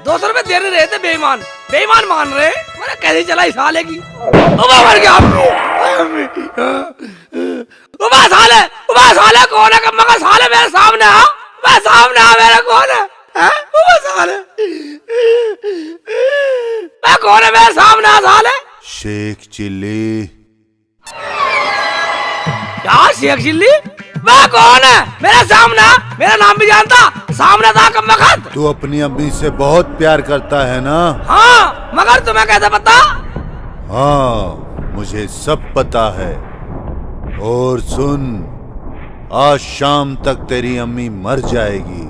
200 रुपए दे नहीं रहे थे बेईमान, बेईमान मान रहे। मैंने कैसे चलाई साले की। मर गया साले कौन है? मगर साले मेरे सामने आ, मैं सामने आ, मेरा कौन है? साले मैं कौन है? मेरे सामने आ साले। शेख चिल्ली। क्या शेख चिल्ली? मैं कौन है? मेरे सामने, मेरा नाम भी जानता? सामने था कम वक्त। तू अपनी अम्मी से बहुत प्यार करता है ना? हाँ, मगर तुम्हें कैसे पता? हाँ, मुझे सब पता है। और सुन, आज शाम तक तेरी अम्मी मर जाएगी।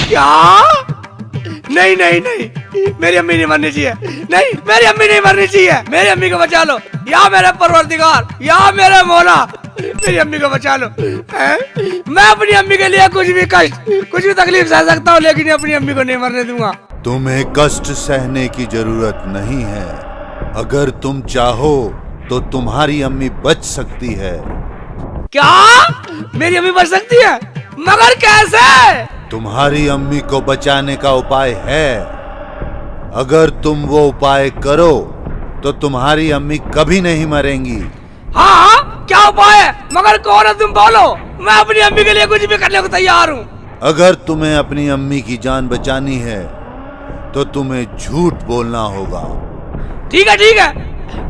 क्या? नहीं नहीं नहीं, मेरी अम्मी नहीं मरनी चाहिए। नहीं, मेरी अम्मी नहीं मरनी चाहिए। मेरी अम्मी को बचा लो, या मेरे परवरदिगार, या मेरे मौला, मेरी अम्मी को बचा लो। मैं अपनी अम्मी के लिए कुछ भी कष्ट, कुछ भी तकलीफ सह सकता हूँ, लेकिन अपनी अम्मी को नहीं मरने दूंगा। तुम्हें कष्ट सहने की जरूरत नहीं है। अगर तुम चाहो तो तुम्हारी अम्मी बच सकती है। क्या? मेरी अम्मी बच सकती है? मगर कैसे? तुम्हारी अम्मी को बचाने का उपाय है। अगर तुम वो उपाय करो तो तुम्हारी अम्मी कभी नहीं मरेंगी। हाँ, क्या उपाय है? मगर कौन है? तुम बोलो, मैं अपनी अम्मी के लिए कुछ भी करने को तैयार हूँ। अगर तुम्हें अपनी अम्मी की जान बचानी है तो तुम्हें झूठ बोलना होगा। ठीक है,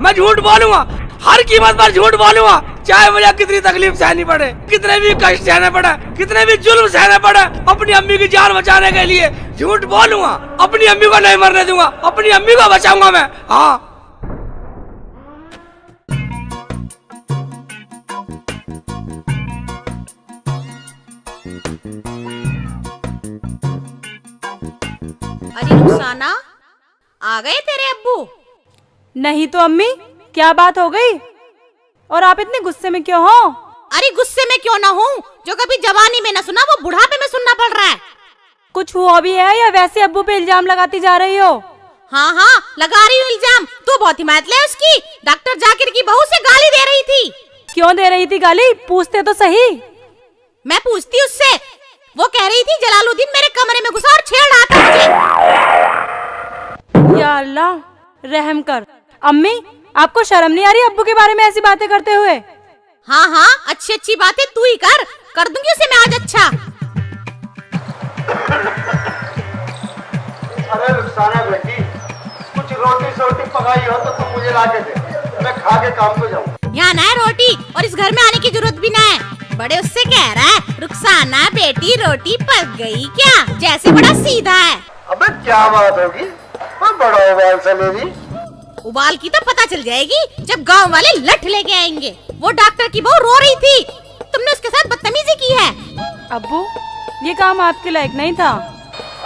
मैं झूठ बोलूंगा, हर कीमत पर झूठ बोलूंगा, चाहे मुझे कितनी तकलीफ सहनी पड़े, कितने भी कष्ट सहने पड़े, कितने भी जुल्म सहने पड़े, अपनी अम्मी की जान बचाने के लिए झूठ बोलूंगा। अपनी अम्मी को नहीं मरने दूंगा, अपनी अम्मी को बचाऊंगा मैं। हाँ, अरे रुखसाना, आ गए तेरे अब्बू? नहीं तो अम्मी, क्या बात हो गई? और आप इतने गुस्से में क्यों हो? अरे गुस्से में क्यों ना हूँ, जो कभी जवानी में न सुना वो बुढ़ापे में सुनना पड़ रहा है। कुछ हुआ भी है या वैसे अब्बू पे इल्जाम लगाती जा रही हो? हाँ, लगा रही हूँ इल्जाम। तू बहुत हिम्मत ले उसकी। डॉक्टर जाकिर की बहू से गाली दे रही थी। क्यों दे रही थी गाली? पूछते तो सही। मैं पूछती उससे, वो कह रही थी जलालुद्दीन मेरे कमरे में घुसा और छेड़ रहा था मुझे। या अल्लाह, रहम कर। अम्मी, आपको शर्म नहीं आ रही अब्बू के बारे में ऐसी बातें करते हुए? हाँ, अच्छी बातें तू ही कर दूंगी उसे मैं आज। अच्छा अरे रुखसाना बेटी, कुछ रोटी सोटी पकाई हो तो तुम मुझे ला के दे, मैं खा के काम पे जाऊँ। यहाँ ना है रोटी, और इस घर में आने की जरूरत भी ना है। बड़े उससे कह रहा है, रुखसाना बेटी रोटी पक गई क्या? जैसे बड़ा सीधा है। अबे क्या बात होगी, मैं बड़ा उबाल सा मेरी। उबाल की तो पता चल जाएगी जब गांव वाले लठ लेके आएंगे। वो डॉक्टर की बहू रो रही थी, तुमने उसके साथ बदतमीजी की है। अब्बू, ये काम आपके लायक नहीं था।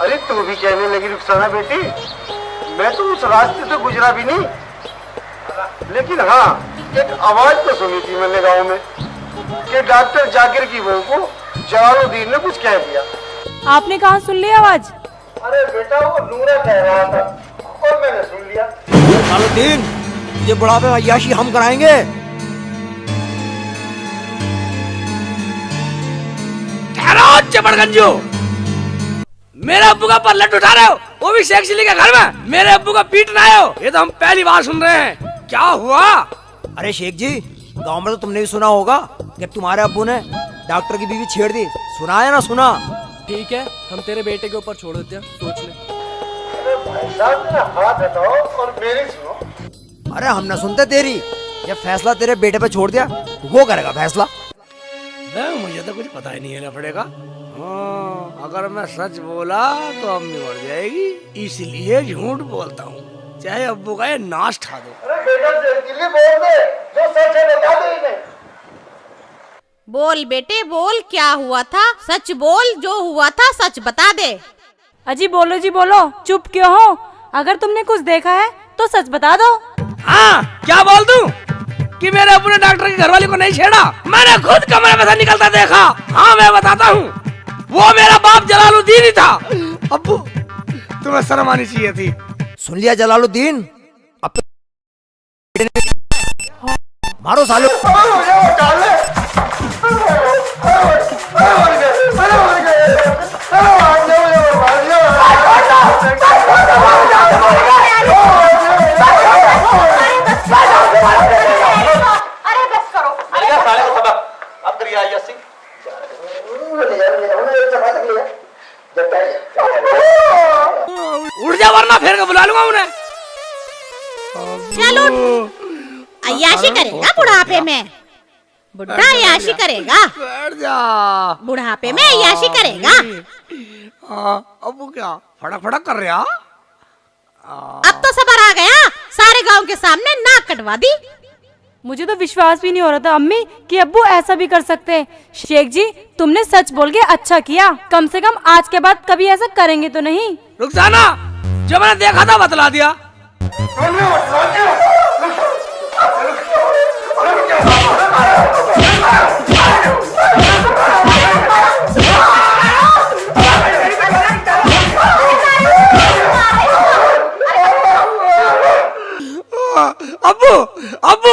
अरे तू भी कहने लगी रुखसाना बेटी, मैं तो उस रास्ते से गुजरा भी नहीं, लेकिन हाँ, एक आवाज तो सुनी थी मैंने गाँव में कि डॉक्टर जाकिर की बहू को जलालुद्दीन ने कुछ कह दिया। आपने कहाँ सुन लिया आवाज? अरे बेटा, वो नूरा कह रहा था और मैंने सुन लिया। जलालुद्दीन, ये बुढ़ापे में अय्याशी हम कराएंगे। ठहरो चपड़गंजो, मेरे अब्बू का पल्लट उठा रहे हो, वो भी शेख चिल्ली के घर में। मेरे अब्बू का पीटना आए हो, ये तो हम पहली बार सुन रहे हैं। क्या हुआ? अरे शेख जी, गांव में तो तुमने भी सुना होगा कि तुम्हारे अब्बू ने डॉक्टर की बीवी छेड़ दी। सुना है ना? सुना? ठीक है, हम तेरे बेटे के ऊपर छोड़ देते हैं, सोच ले। अरे भाई साहब, मेरा हाथ हटाओ और मेरी सुनो। अरे हम ना सुनते तेरी। ये फैसला तेरे बेटे पे छोड़ दिया, वो करेगा फैसला। मुझे तो कुछ पता ही नहीं है लफड़े का। हाँ, अगर मैं सच बोला तो अम्मी मर जाएगी, इसलिए झूठ बोलता हूँ, चाहे अब्बू का ये नाश ठा दो। अरे बेटा, जल्दी बोल दे, जो सच है बता दे इन्हें। बोल बेटे बोल, क्या हुआ था? सच बोल, जो हुआ था सच बता दे। अजी बोलो जी बोलो, चुप क्यों हो? अगर तुमने कुछ देखा है तो सच बता दो। हाँ, क्या बोल दूं कि मेरे अब्बू ने डॉक्टर की घरवाली को नहीं छेड़ा? मैंने खुद कमरे में से निकलता देखा। हाँ, मैं बताता हूँ, वो मेरा बाप जलालुद्दीन ही था। अब्बू, तुम्हें शर्म आनी चाहिए थी। सुन लिया जलालुद्दीन? अब तो मारो सालो। अरे उठ जा वरना फिर के बुला लूंगा उन्हें। चलो अय्याशी करेगा बुढ़ापे में, बुढ़ा अय्याशी करेगा, बैठ जा। बुढ़ापे में अय्याशी करेगा। अब वो क्या फड़क फड़क कर रहा? अब तो सबर आ गया, सारे गांव के सामने नाक कटवा दी। मुझे तो विश्वास भी नहीं हो रहा था अम्मी कि अब्बू ऐसा भी कर सकते हैं। शेख जी तुमने सच बोल के अच्छा किया, कम से कम आज के बाद कभी ऐसा करेंगे तो नहीं। रुखसाना, जो मैंने देखा था बतला दिया। अब्बू अब्बू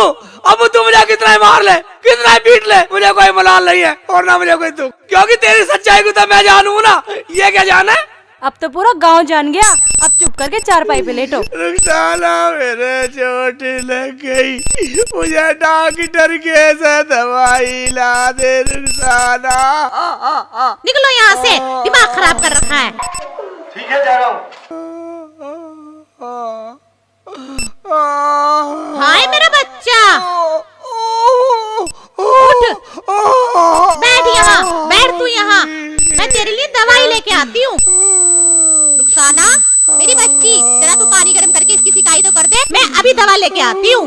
अब्बू तू मुझे कितना ही मार ले, कितना ही पीट ले, मुझे कोई मलाल नहीं है और ना मुझे कोई दुख, क्योंकि तेरी सच्चाई को तो मैं जानू ना। ये क्या जाना है? अब तो पूरा गांव जान गया। अब चुप करके चारपाई पे लेटो। रुखसाना मेरे चोट लग गई, मुझे डॉक्टर के से दवाई ला दे रुखसाना। निकलो यहाँ से, दिमाग खराब कर रखा है। ठीक है, जा रहा हूँ। हाय मेरा बच्चा, उठ, बैठ यहाँ, बैठ तू यहाँ, मैं तेरे लिए दवाई लेके आती हूँ। रुखसाना मेरी बच्ची, जरा तू पानी गर्म करके इसकी सिकाई तो कर दे, मैं अभी दवा लेके आती हूँ।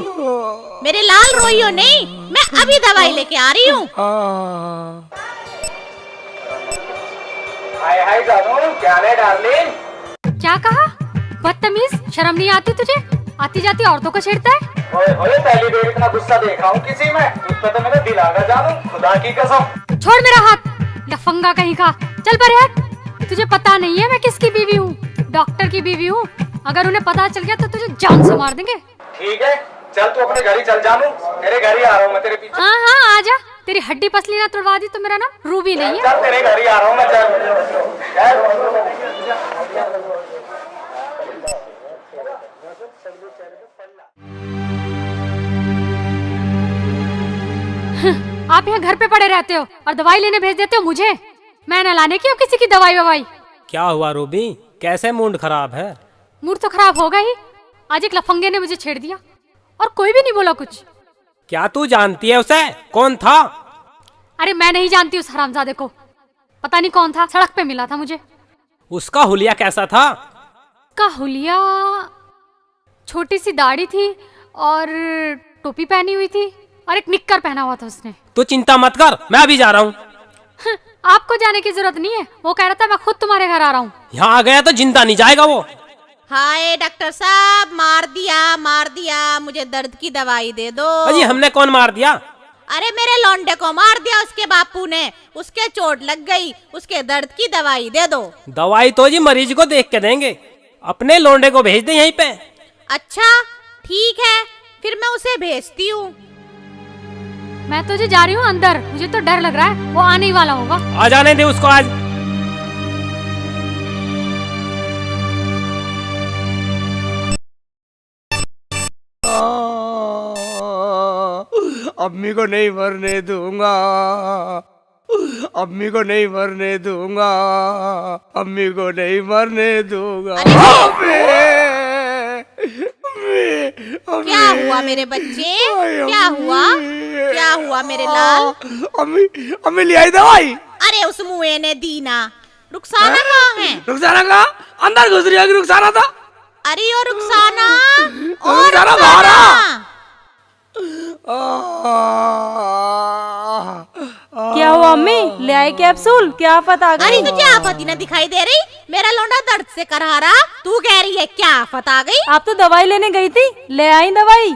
मेरे लाल रोइयो नहीं, मैं अभी दवाई लेके आ रही हूँ। हाय हाय जानू, क्या है डार्लिंग? क्या कहा? बदतमीज, शर्म नहीं आती तुझे? आती जाती औरतों को छेड़ता है। ओए ओए, पहली बार इतना गुस्सा देखा हूँ किसी में, तुझ पे तो मेरा दिल आ गया जानू, खुदा की कसम। छोड़ मेरा हाथ, लफंगा कहीं का, चल परे हट। तुझे पता नहीं है मैं किसकी बीवी हूँ? डॉक्टर की बीवी हूँ। अगर उन्हें पता चल गया तो तुझे जान से मार देंगे। ठीक है, चल तू अपने घर ही चल जानू, तेरे घर ही आ रहा हूँ मैं तेरे पीछे। हाँ हाँ आजा, तेरी हड्डी पसली ना तोड़वा दी तो मेरा नाम रूबी नहीं है। चल तेरे घर ही आ रहा हूँ मैं, चल। आप यहाँ घर पे पड़े रहते हो और दवाई लेने भेज देते हो मुझे। मैं न लाने की हूँ किसी की दवाई ववाई। क्या हुआ रूबी, कैसे मूड खराब है? मूड तो खराब होगा ही, आज एक लफंगे ने मुझे छेड़ दिया और कोई भी नहीं बोला कुछ। क्या तू जानती है उसे? कौन था? अरे मैं नहीं जानती उस हरामजादे को, पता नहीं कौन था, सड़क पे मिला था मुझे। उसका हुलिया कैसा था? का हुलिया छोटी सी दाढ़ी थी और टोपी पहनी हुई थी और एक निक्कर पहना हुआ था उसने। तू चिंता मत कर, मैं अभी जा रहा हूँ। आपको जाने की जरूरत नहीं है, वो कह रहा था मैं खुद तुम्हारे घर आ रहा हूँ। यहाँ आ गया तो जिंदा नहीं जाएगा वो। हाय डॉक्टर साहब, मार दिया, मुझे दर्द की दवाई दे दो। अजी हमने कौन मार दिया? अरे मेरे लौंडे को मार दिया उसके बापू ने, उसके चोट लग गई, उसके दर्द की दवाई दे दो। दवाई तो जी मरीज को देख के देंगे, अपने लोंडे को भेज दे यहीं पे। अच्छा ठीक है, फिर मैं उसे भेजती हूँ। मैं तो जी जा रही हूँ अंदर, मुझे तो डर लग रहा है, वो आने ही वाला होगा। आ जाने दे उसको आज। अम्मी को नहीं मरने दूंगा, अम्मी को नहीं मरने दूंगा, अम्मी को नहीं मरने दूंगा। क्या हुआ मेरे बच्चे, क्या हुआ, क्या हुआ मेरे लाल? अम्मी अम्मी ले आई दवाई। अरे उस मुए ने दी ना। रुखसाना कहाँ है? रुखसाना कहाँ? अंदर घुस रही होगी रुखसाना तो। अरे ओ रुखसाना, ओ रुखसाना बाहर आ। क्या हुआ अम्मी, ले आए कैप्सूल? क्या आफत आ अरे गई? तुझे आफत ही ना दिखाई दे रही? मेरा लौंडा दर्द से करहा रहा, तू कह रही है क्या आफत आ गई? आप तो दवाई लेने गई थी, ले आई दवाई।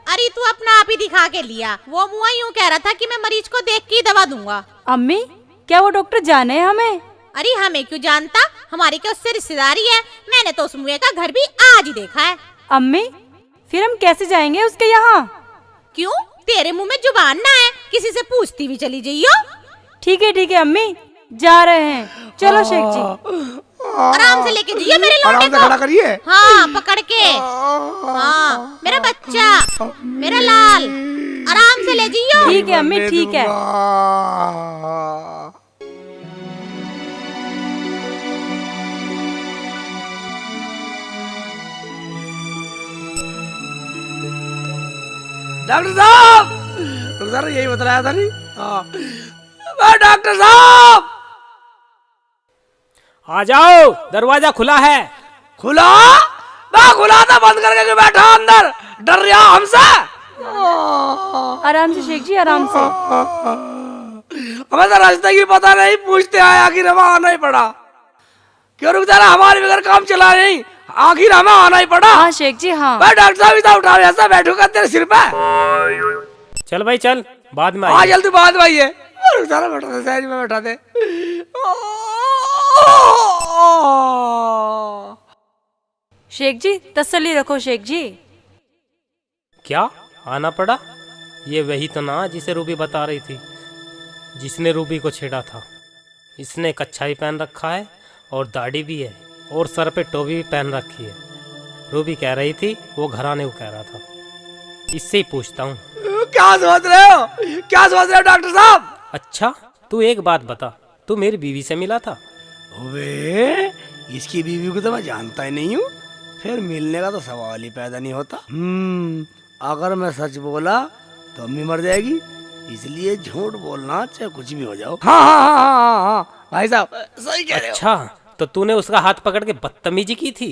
अरे तू अपना आप ही दिखा के लिया, वो मुआ यूँ कह रहा था कि मैं मरीज को देख के ही दवा दूंगा। अम्मी क्या वो डॉक्टर जाने हमें? अरे हमें क्यों जानता, हमारी क्या उससे रिश्तेदारी है? मैंने तो उस मुए का घर भी आज ही देखा है। अम्मी फिर हम कैसे जाएंगे उसके यहाँ? क्यों, तेरे मुंह में जुबान ना है, किसी से पूछती भी चली जाइयो। ठीक है अम्मी, जा रहे हैं, चलो शेख जी। आराम से लेके जाइए मेरे लौंडे आराम से खड़ा करिए। हाँ पकड़ के, हाँ मेरा बच्चा, मेरा लाल, आराम से ले जाइयो। ठीक है अम्मी, ठीक है। डॉक्टर साहब, डॉक्टर यही बताया था नहीं? हाँ डॉक्टर साहब आ जाओ, दरवाजा खुला है। खुला? मैं खुला था, बंद करके क्यों बैठा अंदर? डर रहा हमसे? आराम से शेख जी, आराम से। हमें तो रास्ते की पता नहीं, पूछते आए, आखिर हमें आना ही पड़ा। क्यों रुक जा रहा, हमारे बगैर काम चला नहीं, आखिर हमें आना ही पड़ा। हाँ शेख जी, हाँ। मैं डॉक्टर साहब इतना उठा ऐसा बैठूंगा तेरे सिर पे। चल भाई चल, बाद में हाँ आइए। जल्दी बाद में आइए। रुक जा रहा, बैठा दे, साइड में बैठा दे। शेख जी तसल्ली रखो शेख जी। क्या आना पड़ा? ये वही तो ना जिसे रूबी बता रही थी, जिसने रूबी को छेड़ा था। इसने कच्छाई पहन रखा है और दाढ़ी भी है और सर पे टोपी भी पहन रखी है। रूबी कह रही थी वो घराने को कह रहा था। इससे ही पूछता हूँ। क्या सोच रहे हो, क्या सोच रहे हो डॉक्टर साहब? अच्छा तू एक बात बता, तू मेरी बीवी से मिला था? वे इसकी बीवी को तो मैं जानता ही नहीं हूँ, फिर मिलने का तो सवाल ही पैदा नहीं होता। अगर मैं सच बोला तो अम्मी मर जाएगी, इसलिए झूठ बोलना चाहे कुछ भी हो जाओ। हाँ हाँ हाँ हाँ हाँ भाई साहब सही कह रहे हो। अच्छा तो तूने उसका हाथ पकड़ के बदतमीजी की थी?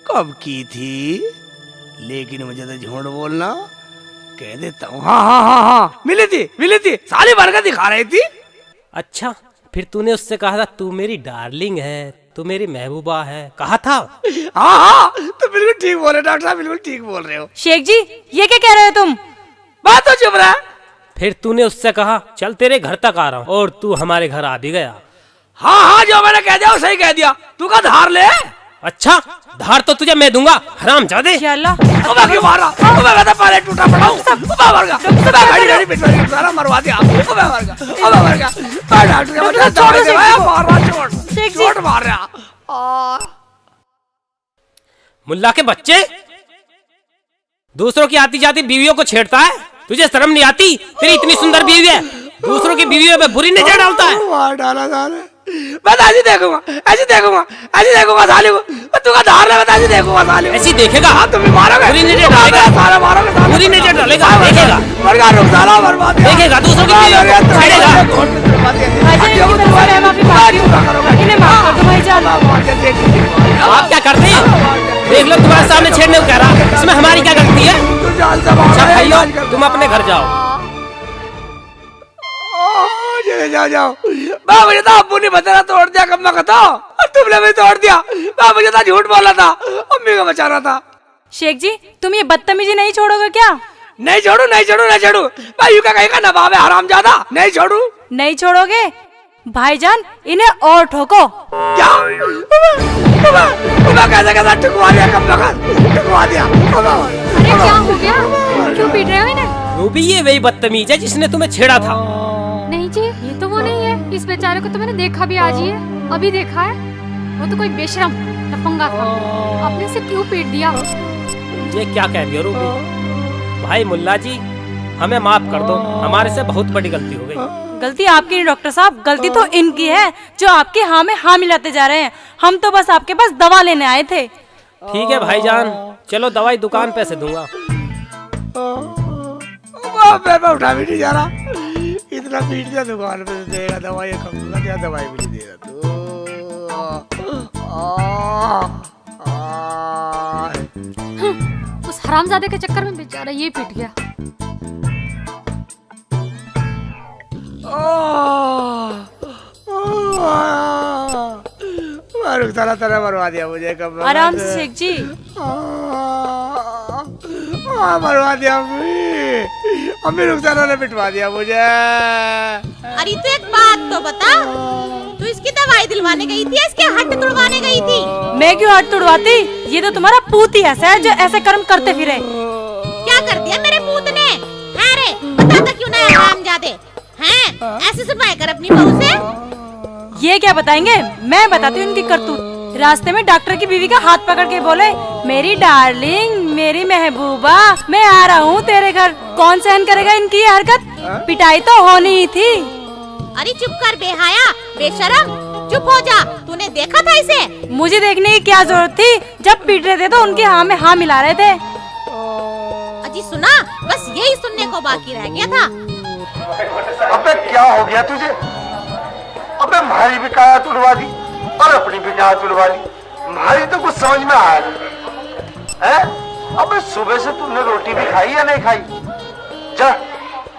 कब की थी? लेकिन मुझे तो झूठ बोलना कह देता हूँ। हाँ हाँ हाँ हाँ मिली थी, साली भर के दिखा रही थी। अच्छा फिर तूने उससे कहा था तू मेरी डार्लिंग है, तू मेरी महबूबा है, कहा था? हाँ हाँ तो बिल्कुल ठीक बोल रहे डॉक्टर साहब, बिल्कुल ठीक बोल रहे हो। शेख जी ये क्या कह रहे हो तुम? बात तो चुप रहा। फिर तूने उससे कहा चल तेरे घर तक आ रहा हूँ, और तू हमारे घर आ भी गया। हाँ हाँ जो मैंने कह दिया वो सही कह दिया। तू का धार ले। अच्छा धार तो तुझे मैं दूंगा, हरामजादे। अल्लाह मैं क्यों मारा? मैं कहता पहले टूटा पड़ा हूँ। मैं मर गया, मैं गाड़ी गाड़ी पिटवा के सारा मरवा दिया। मैं मर गया, मैं मर गया। मैं डॉक्टर के बच्चे दवाई दे आया, मार रहा चोट मार रहा। मुल्ला के बच्चे, दूसरों की आती जाती बीवियों को छेड़ता है, तुझे शर्म नहीं आती? तेरी इतनी सुंदर बीवी है, दूसरों की बीवियों पे बुरी नजर डालता है। मार डाला साले। मैं तो ऐसे देखूंगा, ऐसे देखूंगा, ऐसे देखूंगा साले को। तू का धार ले, मैं तो ऐसे देखूंगा साले को। ऐसी देखेगा? हाँ तुम भी मारोगे, बुरी नजर डालेगा, सारा मारोगे, बुरी नजर डालेगा, देखेगा, मर गया, रुक साला बर्बाद देखेगा, दूसरों की बीवियों को छेड़ेगा। आप क्या करते हैं? देख लो तुम्हारे सामने छेड़ने को कह रहा, इसमें हमारी क्या गलती है? अच्छा भाइयों तुम अपने घर जाओ। जाओ मुझे तो अब्बू ने बताया तोड़ दिया, कब मैं कहता तुमने भी तोड़ दिया। मुझे तो झूठ बोला था, अम्मी को बचाना था। शेख जी तुम ये बदतमीजी नहीं छोड़ोगे क्या? नहीं छोड़ू, नहीं छोड़ू, नहीं छोड़ू। भाई का कहीं का नवाब है हरामजादा, नहीं छोड़ू। नहीं छोड़ोगे? भाईजान इन्हें और ठोको। क्या? कैसे कैसे ठुकवा दिया, कब ठुकवा दिया। अरे क्या हो गया, क्यों पीट रहे हो इन्हें? रूबी ये वही बदतमीज है जिसने तुम्हें छेड़ा था। नहीं जी ये तो वो नहीं है, इस बेचारे को तो मैंने देखा भी आज ही है, अभी देखा है। वो तो कोई बेशरम लफंगा था, आपने इसे क्यों पीट दिया? ये क्या कह रही हो रूबी? भाई मुल्ला जी हमें माफ कर दो, हमारे से बहुत बड़ी गलती हो गई। गलती आपकी नहीं डॉक्टर साहब, गलती तो इनकी है जो आपके हाँ में हाँ मिलाते जा रहे हैं। हम तो बस आपके पास दवा लेने आए थे। ठीक है भाईजान, चलो दवाई दुकान पे से दूंगा। मैं उठा भी नहीं जा रहा, इतना पीट दिया दुकान पे देगा दवाई, कब क्या दवाई भी नहीं देगा तू। उस हरामजादे के चक्कर में बेचारा ये पीट गया। सारा तरह मरवा दिया मुझे, कब आराम से शेख जी। मरवा दिया अम्मी रुखसाना ने पिटवा दिया मुझे। अरे तो एक बात तो बता, तू इसकी दवाई दिलवाने गई थी, इसके हड्ड तुड़वाने गई थी? मैं क्यों हड्ड तुड़वाती? ये तो तुम्हारा पूत ही ऐसा है जो ऐसे कर्म करते फिरे। क्या कर दिया मेरे पूत ने? है रे बताता क्यों ना हरामजादे? हैं ऐसे सुनवाई कर अपनी बहू से। ये क्या बताएंगे, मैं बताती हूँ इनकी करतूत। रास्ते में डॉक्टर की बीवी का हाथ पकड़ के बोले, मेरी डार्लिंग, मेरी महबूबा, मैं आ रहा हूँ तेरे घर। कौन सहन करेगा इनकी ये हरकत? पिटाई तो होनी ही थी। अरे चुप कर बेहाया, बेशरम, चुप हो जा। तूने देखा था इसे? मुझे देखने की क्या जरूरत थी, जब पीट रहे थे तो उनके हाँ में हाँ मिला रहे थे। जी सुना, बस यही सुनने को बाकी रह गया था। अबे क्या हो गया तुझे? अबे हमारी भी काया तुड़वा दी और अपनी भी काया तुड़वा ली। हमारी तो कुछ समझ में आया है? अबे सुबह से तुमने रोटी भी खाई या नहीं खाई? जा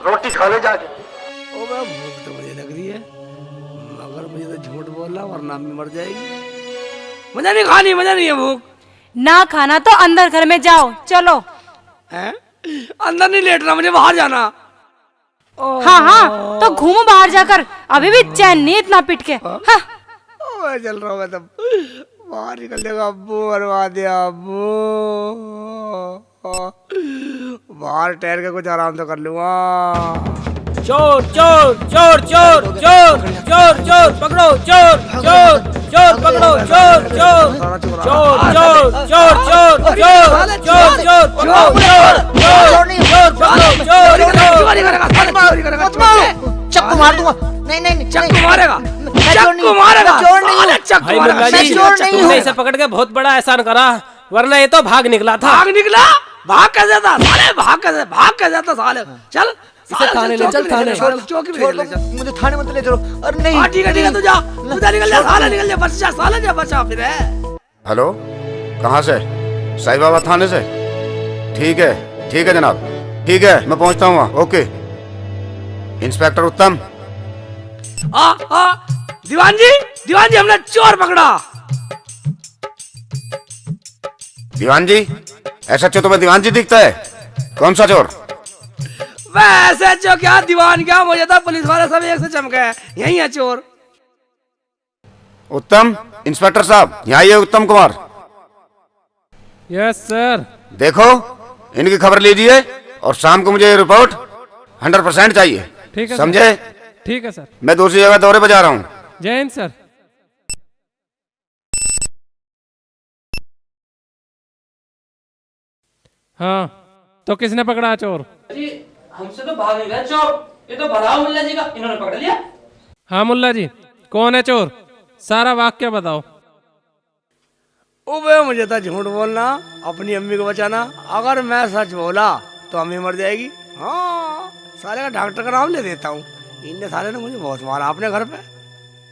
रोटी खा ले जाके। ओ बे भूख तो मुझे लग रही है, मगर मुझे तो झूठ बोलना वरना अम्मी मर जाएगी। मजा नहीं खानी, मजा नहीं है भूख। ना खाना तो अंदर घर में जाओ, चलो। हैं? अंदर नहीं लेटना, मुझे बाहर जाना। हाँ हाँ, तो घूमो बाहर जाकर, अभी भी चैन नहीं इतना पिट के। हाँ। मैं चल रहा हूँ, मैं तब बाहर निकल जाएगा। अब्बू मरवा दिया अब्बू। बाहर ठहर के कुछ आराम तो कर लूंगा। चोर चोर चोर चोर चोर चोर चोर पकड़ो, चोर चोर चोर पकड़ो, चोर चोर चोर चोर चोर चोर चोर चोर चोर पकड़ो, चोर चोर चोर पकड़ो, चोर। चक्कू मार दूंगा। नहीं नहीं नहीं, चक्कू मारेगा, चक्कू मारेगा, चोर नहीं हूँ। भाई मुल्ला जी, तुमने इसे पकड़ के बहुत बड़ा एहसान करा, वरना ये तो भाग निकला था। भाग निकला? भाग कैसे था साले? भाग कैसे था साले? चल थाने ले चल, थाने चौकी पे ले चल। मुझे थाने मत ले चलो। अरे नहीं। हाँ ठीक है, तू जा, निकल जा साले, निकल जा, बच्चा साले, जा बच्चा फिर है। हेलो, कहाँ से? साईं बाबा थाने से? ठीक है जनाब, ठीक है, मैं पहुँचता हूँ वहाँ। ओके। इंस्पेक्टर उत्तम। दीवान जी हमने चोर पकड़ा। दीवान जी? ऐसा चोर तुम्हें दीवान जी दिखता है? कौन सा चोर? वैसे जो क्या दीवान क्या, मुझे तो पुलिस वाले सब एक से चमके हैं, यही है चोर। उत्तम, इंस्पेक्टर साहब यहाँ आइए। उत्तम कुमार। Yes sir. देखो, इनकी खबर लीजिए और शाम को मुझे ये रिपोर्ट 100% चाहिए। ठीक है समझे? ठीक है सर। मैं दूसरी जगह दौरे पर जा रहा हूँ। जय हिंद सर। हाँ, तो किसने पकड़ा चोर? हमसे तो भाग नहीं गया चोर, ये तो भराव मुल्ला जी का, इन्होंने पकड़ लिया। हाँ मुल्ला जी, कौन है चोर? सारा वाक्य बताओ। ओबे मुझे तो झूठ बोलना, अपनी अम्मी को बचाना। अगर मैं सच बोला तो अम्मी मर जाएगी। हाँ, साले का डॉक्टर का नाम ले देता हूँ। इनने साले ने मुझे बहुत मारा अपने घर पे।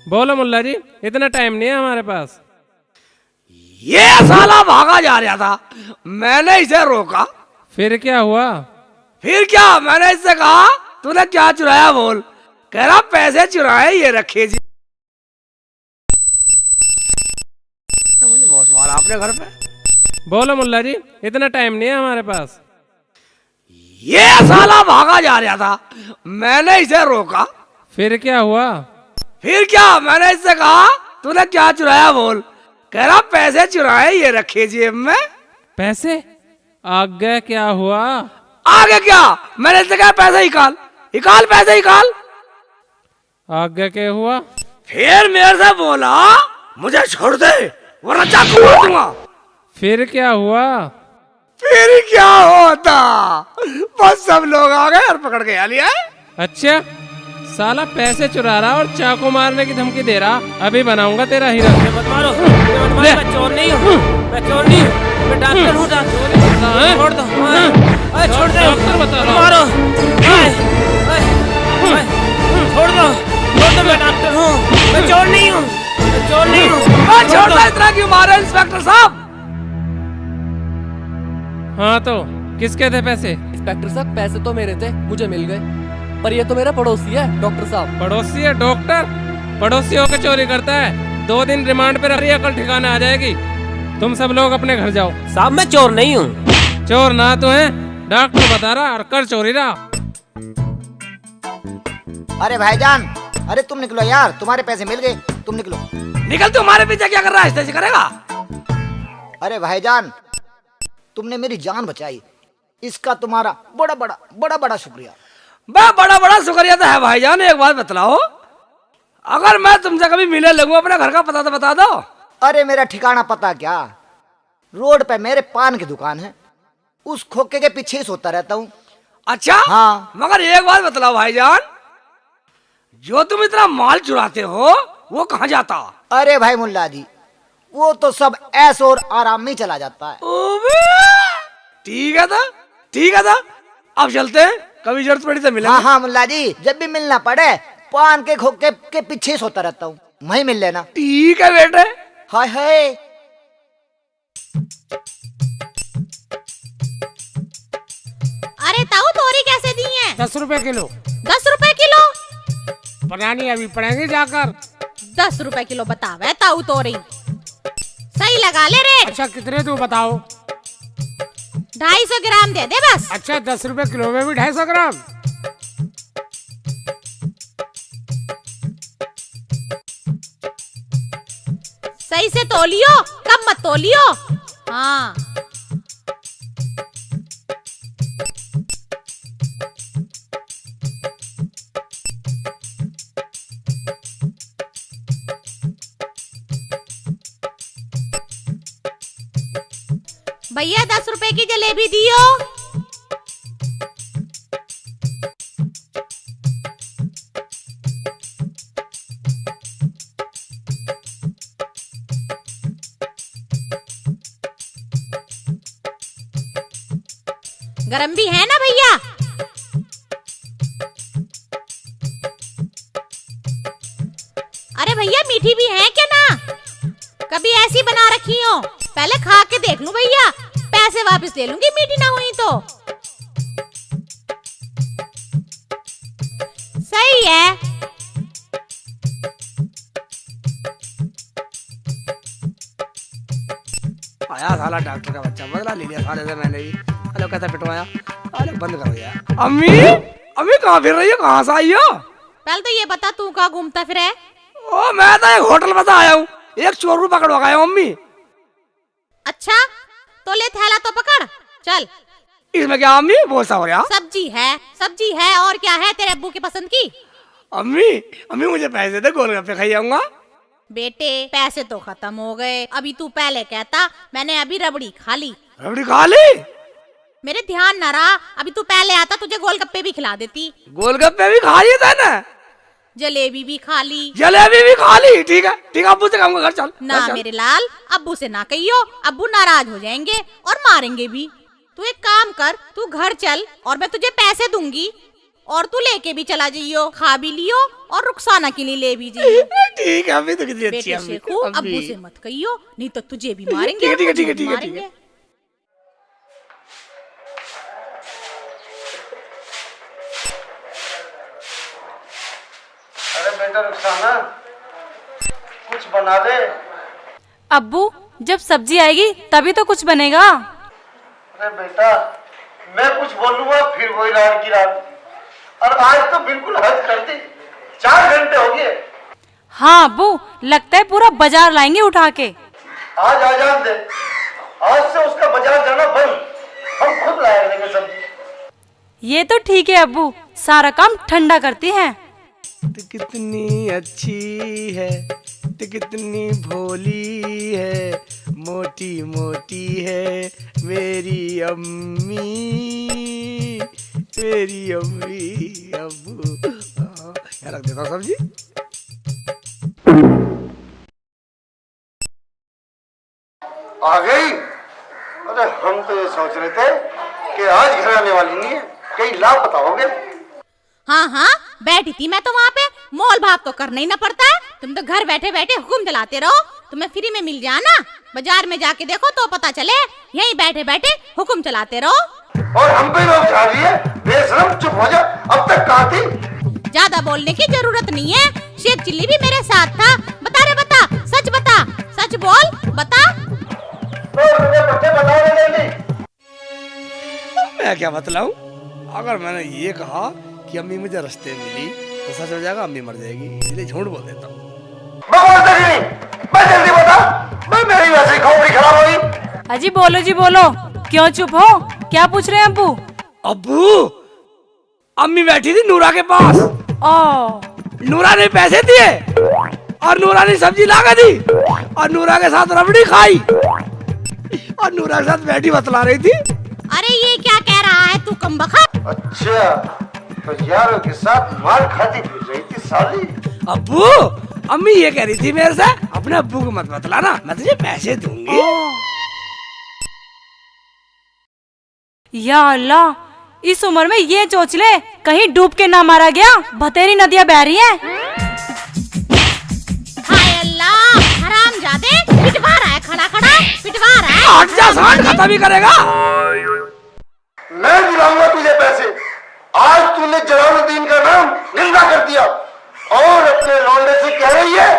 बोलो मुल्ला जी, इतना टाइम नहीं है हमारे पास। ये साला भागा जा रहा था, मैंने इसे रोका। फिर क्या हुआ? फिर क्या, मैंने इससे कहा तूने क्या चुराया बोल। कह रहा पैसे चुराए, ये रखे जी। मुझे बहुत मारा अपने घर पे। बोलो मुल्ला जी, इतना टाइम नहीं है हमारे पास। ये साला भागा जा रहा था, मैंने इसे रोका। फिर क्या हुआ? फिर क्या, मैंने इससे कहा तूने क्या चुराया बोल। कह रहा पैसे चुराए, ये रखे जेब में। पैसे? आगे क्या हुआ? आगे क्या, मैंने इससे कहा पैसे निकाल, पैसे निकाल। आगे क्या हुआ? फिर मेरे से बोला मुझे छोड़ दे वरना चाकू मार दूंगा। फिर क्या हुआ? फिर क्या होता, बस सब लोग आ गए और पकड़ के आ लिया। अच्छा, साला पैसे चुरा रहा और चाकू मारने की धमकी दे रहा। अभी बनाऊंगा तेरा हीरा। मत मारो, मैं चोर नहीं हूँ, मैं चोर नहीं हूँ, मैं डॉक्टर हूँ। छोड़ दो, छोड़ दो, मारो, छोड़ दो, मैं डॉक्टर हूँ, मैं चोर नहीं हूँ, मैं चोर नहीं हूँ। छोड़ दो, इतना क्यों मारे इंस्पेक्टर साहब? हाँ तो किसके थे पैसे? इंस्पेक्टर साहब, पैसे तो मेरे थे, मुझे मिल गए, पर ये तो मेरा पड़ोसी है डॉक्टर साहब। पड़ोसी है डॉक्टर? पड़ोसी होकर चोरी करता है, 2 दिन रिमांड पे रख रही है, कल ठिकाना आ जाएगी। तुम सब लोग अपने घर जाओ। साहब मैं चोर नहीं हूँ। चोर ना तो है, डॉक्टर बता रहा और कर चोरी रहा। अरे भाईजान, अरे तुम निकलो यार, तुम्हारे पैसे मिल गए, तुम निकलो। निकल, तुम्हारे पीछे क्या कर रहा है, ऐसे करेगा? अरे भाईजान, तुमने मेरी जान बचाई, इसका तुम्हारा बड़ा बड़ा शुक्रिया। बड़ा शुक्रिया तो है भाईजान। एक बात बतलाओ, अगर मैं तुमसे कभी मिलने लगूं, अपने घर का पता तो बता दो। अरे मेरा ठिकाना पता क्या, रोड पे मेरे पान की दुकान है, उस खोखे के पीछे ही सोता रहता हूँ। अच्छा हाँ। मगर एक बात बतलाओ भाईजान, जो तुम इतना माल चुराते हो वो कहाँ जाता? अरे भाई मुल्ला जी, वो तो सब ऐश और आराम में चला जाता है। ठीक है, तो ठीक है था, अब चलते हैं, कभी जरूरत पड़ी तो मिलेंगे। हाँ हाँ मुल्ला जी, जब भी मिलना पड़े पान के खोखे के पीछे सोता रहता हूँ, वहीं मिल लेना। ठीक है बेटे। हाय हाय। अरे ताऊ तोरी कैसे दी है? 10 रुपए किलो। 10 रुपए किलो? पता नहीं, अभी पढ़ेंगे जाकर। 10 रुपए किलो बतावे ताऊ तोरी, सही लगा ले रेट। अच्छा कितने तू बताओ? 250 ग्राम दे दे बस। अच्छा 10 रुपए किलो में भी 250 ग्राम? सही से तोलियो, कम मत तोलियो। हाँ भैया 10 रुपए की जलेबी दियो। गरम भी है ना भैया? अरे भैया मीठी भी है क्या ना? कभी ऐसी बना रखी हो, पहले खा के देख लूं भैया, पैसे वापस ले लूंगी मीठी ना हुई तो। सही है। आया साला डॉक्टर का बच्चा, बदला ले लिया साले से मैंने भी। अरे कैसा पिटवाया, अरे बंद करो यार। अम्मी, अम्मी कहाँ फिर रही हो, कहाँ से आई हो? पहले तो ये बता तू कहाँ घूमता फिर है? ओ मैं तो एक होटल में आया हूँ, एक चोर को पकड़वा गया हूँ अम्मी। अच्छा तो ले थैला तो पकड़ चल। इसमें क्या अम्मी, बहुत सा हो रहा? सब्जी है, सब्जी है, और क्या है तेरे अब्बू की पसंद की? अम्मी, अम्मी मुझे पैसे दे, गोलगप्पे खाई आऊंगा। बेटे पैसे तो खत्म हो गए, अभी तू पहले कहता मैंने अभी रबड़ी खा ली। रबड़ी खा ली? मेरे ध्यान न रहा, अभी तू पहले आता तुझे गोलगप्पे भी खिला देती। गोलगप्पे भी खा लिए थे ना? जलेबी भी खा ली। जलेबी भी खा ली, ठीक है ठीक है, अब्बू से कहूंगा घर चल। ना मेरे लाल, अब्बू से ना कहियो, अब्बू नाराज हो जाएंगे और मारेंगे भी। तू एक काम कर, तू घर चल और मैं तुझे पैसे दूंगी और तू लेके भी चला जाइयो, खा भी लियो और रुखसाना के लिए ले भी जाइयो। ठीक है अम्मी, तो कितनी अच्छी बेटे है अम्मी। शेखू, अब्बू से मत कहियो, नहीं तो तुझे भी मारेंगे। ठीक है, ठीक है, अब्बू ठीक है, भी ठीक है, ठीक है। मारेंगे। अरे बेटा रुखसाना, कुछ बना दे। अब्बू जब सब्जी आएगी तभी तो कुछ बनेगा। अरे बेटा, मैं कुछ बोलूंगा फिर वही रात की रात, और आज तो बिल्कुल हद कर दी, 4 घंटे हो गए। हाँ अब्बू, लगता है पूरा बाजार लाएंगे उठा के। आज आजाद दे, आज से उसका बाजार जाना बंद, हम खुद लाया करेंगे सब्जी। ये तो ठीक है अब्बू, सारा काम ठंडा करती हैं। तो कितनी अच्छी है, तो कितनी भोली है, मोटी मोटी है मेरी अम्मी, मेरी अम्मी। अब्बू यहाँ रख देता हूँ सब्जी। आ गई? अरे हम तो ये सोच रहे थे कि आज घर आने वाली नहीं है, कहीं लापता हो गए। हाँ हाँ बैठी थी मैं तो वहाँ पे, मोल भाव तो करना ही ना पड़ता है। तुम तो घर बैठे बैठे हुक्म चलाते रहो, तुम्हें फ्री में मिल जाना। बाजार में जाके देखो तो पता चले, यहीं बैठे बैठे हुक्म चलाते रहो। और हम पे लोग जा रही है, बेशरम चुप हो जा, अब तक कहाँ थी? ज्यादा बोलने की जरूरत नहीं है, शेख चिल्ली भी मेरे साथ था। बता रे बता, सच बता, सच बोल बता। मैं क्या बतलाऊं? अगर मैंने ये कहा कि अम्मी मुझे रास्ते में मिली तो सच हो जाएगा, अम्मी मर जाएगी, इसलिए झूठ बोल देता हूँ। मैं जल्दी बता, मैं मेरी वैसे ही खोपड़ी खराब हो गई। अजी बोलो जी बोलो, क्यों चुप हो? क्या पूछ रहे हैं अब्बू? अब्बू, अम्मी बैठी थी नूरा के पास, नूरा ने पैसे दिए और नूरा ने सब्जी ला के दी और नूरा के साथ रबड़ी खाई और नूरा के साथ बैठी बतला रही थी। अरे ये क्या कह रहा है तू कमबख्त? अच्छा, तो यारों के साथ मार खाती फिर रही थी साली। अब्बू, अम्मी ये कह रही थी मेरे से, अपने अब्बू को मत बतलाना, मैं तुझे पैसे दूंगी। या अल्लाह, इस उम्र में ये चोचले कहीं डूब के ना मारा गया। बतेरी नदियां बह रही हैं। हाय अल्लाह, हरामजादे, पिटवा रहा है, खड़ा खड़ा पिटवा रहा है। हट जा सांड, खत्म ही करेगा। मैं दिलाऊंगा तुझे पैसे। आज तूने जलालुद्दीन का नाम गंदा कर दिया और अपने लौंडे से कह रही है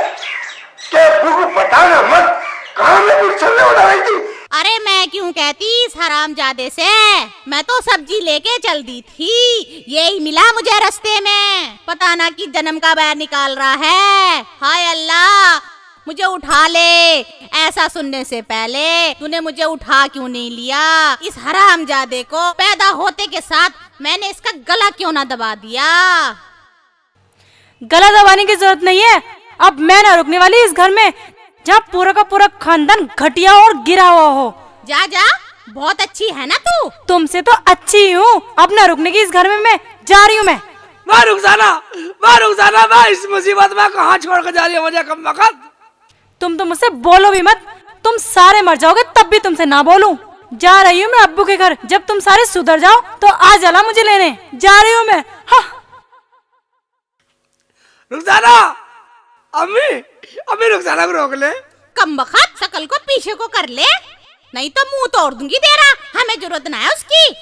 कि अब्बू को बताना मत कहाँ में कुछ चलने उड़ा रही थी। अरे मैं क्यों कहती इस हरामजादे से, मैं तो सब्जी लेके चल दी थी, यही मिला मुझे रास्ते में। पता ना कि जन्म का बैर निकाल रहा है। हाय अल्लाह, मुझे उठा ले। ऐसा सुनने से पहले तूने मुझे उठा क्यों नहीं लिया? इस हरामजादे को पैदा होते के साथ मैंने इसका गला क्यों ना दबा दिया? गला दबाने की जरूरत नहीं है। अब मैं ना रुकने वाली इस घर में जहाँ पूरा का पूरा खानदान घटिया और गिरा हुआ हो। जा जा, बहुत अच्छी है ना तू। तुमसे तो अच्छी हूँ। अब ना रुकने की इस घर में मैं जा रही हूँ। मैं रुखसाना, मैं इस मुसीबत में कहाँ छोड़ कर जा रही है मुझे कम वक्त। तुम तो मुझसे बोलो भी मत, तुम सारे मर जाओगे तब भी तुमसे ना बोलूं। जा रही हूँ मैं अब्बू के घर, जब तुम सारे सुधर जाओ तो आ जाना मुझे लेने। जा रही हूँ मैं। हाँ। रुखसाना, अम्मी रुखसाना को रोक ले। कम बखत शकल को पीछे को कर ले, नहीं तो मुंह तोड़ दूंगी तेरा। हमें जरूरत ना है उसकी।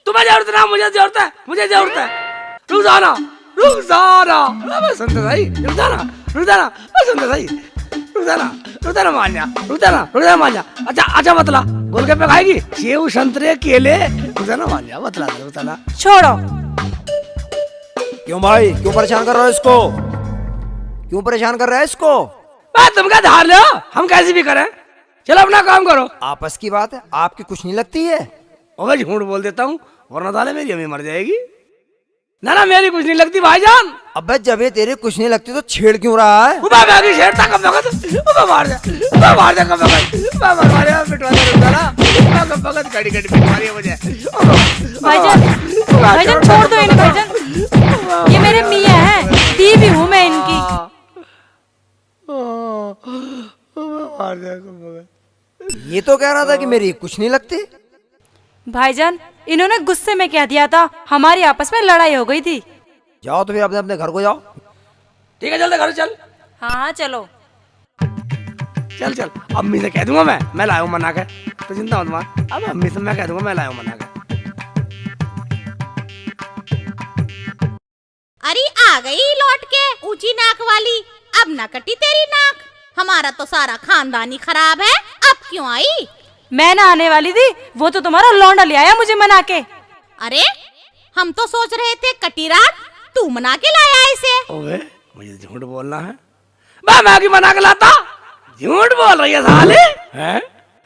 तुम्हें जरूरत ना, मुझे जरूरत है, मुझे जरूरत है। रुखसाना, मैं सुनता सही। मैं सुनता सही। रुखसाना मान जा। अच्छा बतला, गोलगप्पे खाएगी? सेव, संतरे, केले? रुखसाना मान जा, बतला दे रुखसाना। छोड़ो। क्यों भाई, क्यों परेशान कर रहे हो इसको? क्यों परेशान कर रहा है इसको? तुम क्या धार लो, हम कैसे भी करें। चलो अपना काम करो। आपस की बात है, आपकी कुछ नहीं लगती है। और झूठ बोल देता हूँ वरना साले मेरी अम्मी मर जाएगी। ना मेरी कुछ नहीं लगती भाईजान। अबे जब ये तेरे कुछ नहीं लगती तो छेड़ क्यों रहा है? छेड़ता कब वक्त, मार जा कब वक्त, मार पिटवा दे रुखसाना, कब वक्त कड़ी पिटवा रही है मुझे। भाईजान छोड़ दो इन्हें भाईजान, ये मेरे मियाँ हैं, बीवी हूँ मैं इनकी। ये तो कह रहा था कि मेरी कुछ नहीं लगती। भाईजान इन्होंने गुस्से में कह दिया था, हमारी आपस में लड़ाई हो गई थी। जाओ तो फिर अपने अपने घर को जाओ। ठीक है चल घर चल। हाँ चलो। चल अम्मी से कह दूंगा मैं लाया हूँ मना के, तो चिंता मत मार। अब अम्मी से मैं कह दूंगा मैं लाया हूँ मना के। अरे आ गई लौट के ऊंची नाक वाली। अब ना कटी तेरी नाक। हमारा तो सारा खानदान ही खराब है, अब क्यों आई? मैं ना आने वाली थी, वो तो तुम्हारा लौंडा ले आया मुझे मना के। अरे हम तो सोच रहे थे कटीराट, तू मना के लाया इसे। ओए मुझे झूठ बोलना है? मैं की मना के लाता? झूठ बोल रही है साले हैं?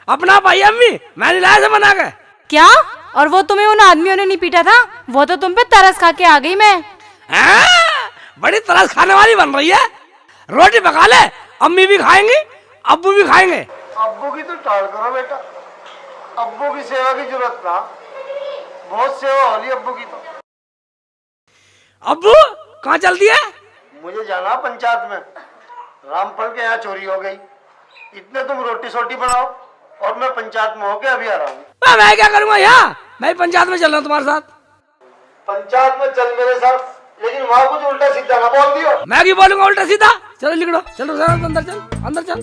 अपना भाई अम्मी मैंने लाया से मना के। क्या? और वो तुम्हें उन आदमियों ने नहीं पीटा था? वो तो तुम पे तरस खा के आ गई मैं। बड़ी तरस खाने वाली बन रही है। रोटी पका ले, अम्मी भी खाएंगी अब्बू भी खाएंगे। अब्बू की तो टाल करो बेटा, अब्बू की सेवा की जरूरत ना, बहुत सेवा हो रही अब्बू की तो। अब्बू कहाँ चलती है? मुझे जाना पंचायत में, रामफल के यहाँ चोरी हो गई। इतने तुम रोटी सोटी बनाओ और मैं पंचायत में होके अभी आ रहा हूँ। मैं क्या करूँगा यहाँ? मैं पंचायत में चल रहा हूँ तुम्हारे साथ। पंचायत में चल मेरे साथ, लेकिन वहाँ कुछ उल्टा सीधा ना बोल दियो। मैं क्यों बोलूंगा उल्टा सीधा? चलो निकलो, चलो अंदर चल, अंदर चल।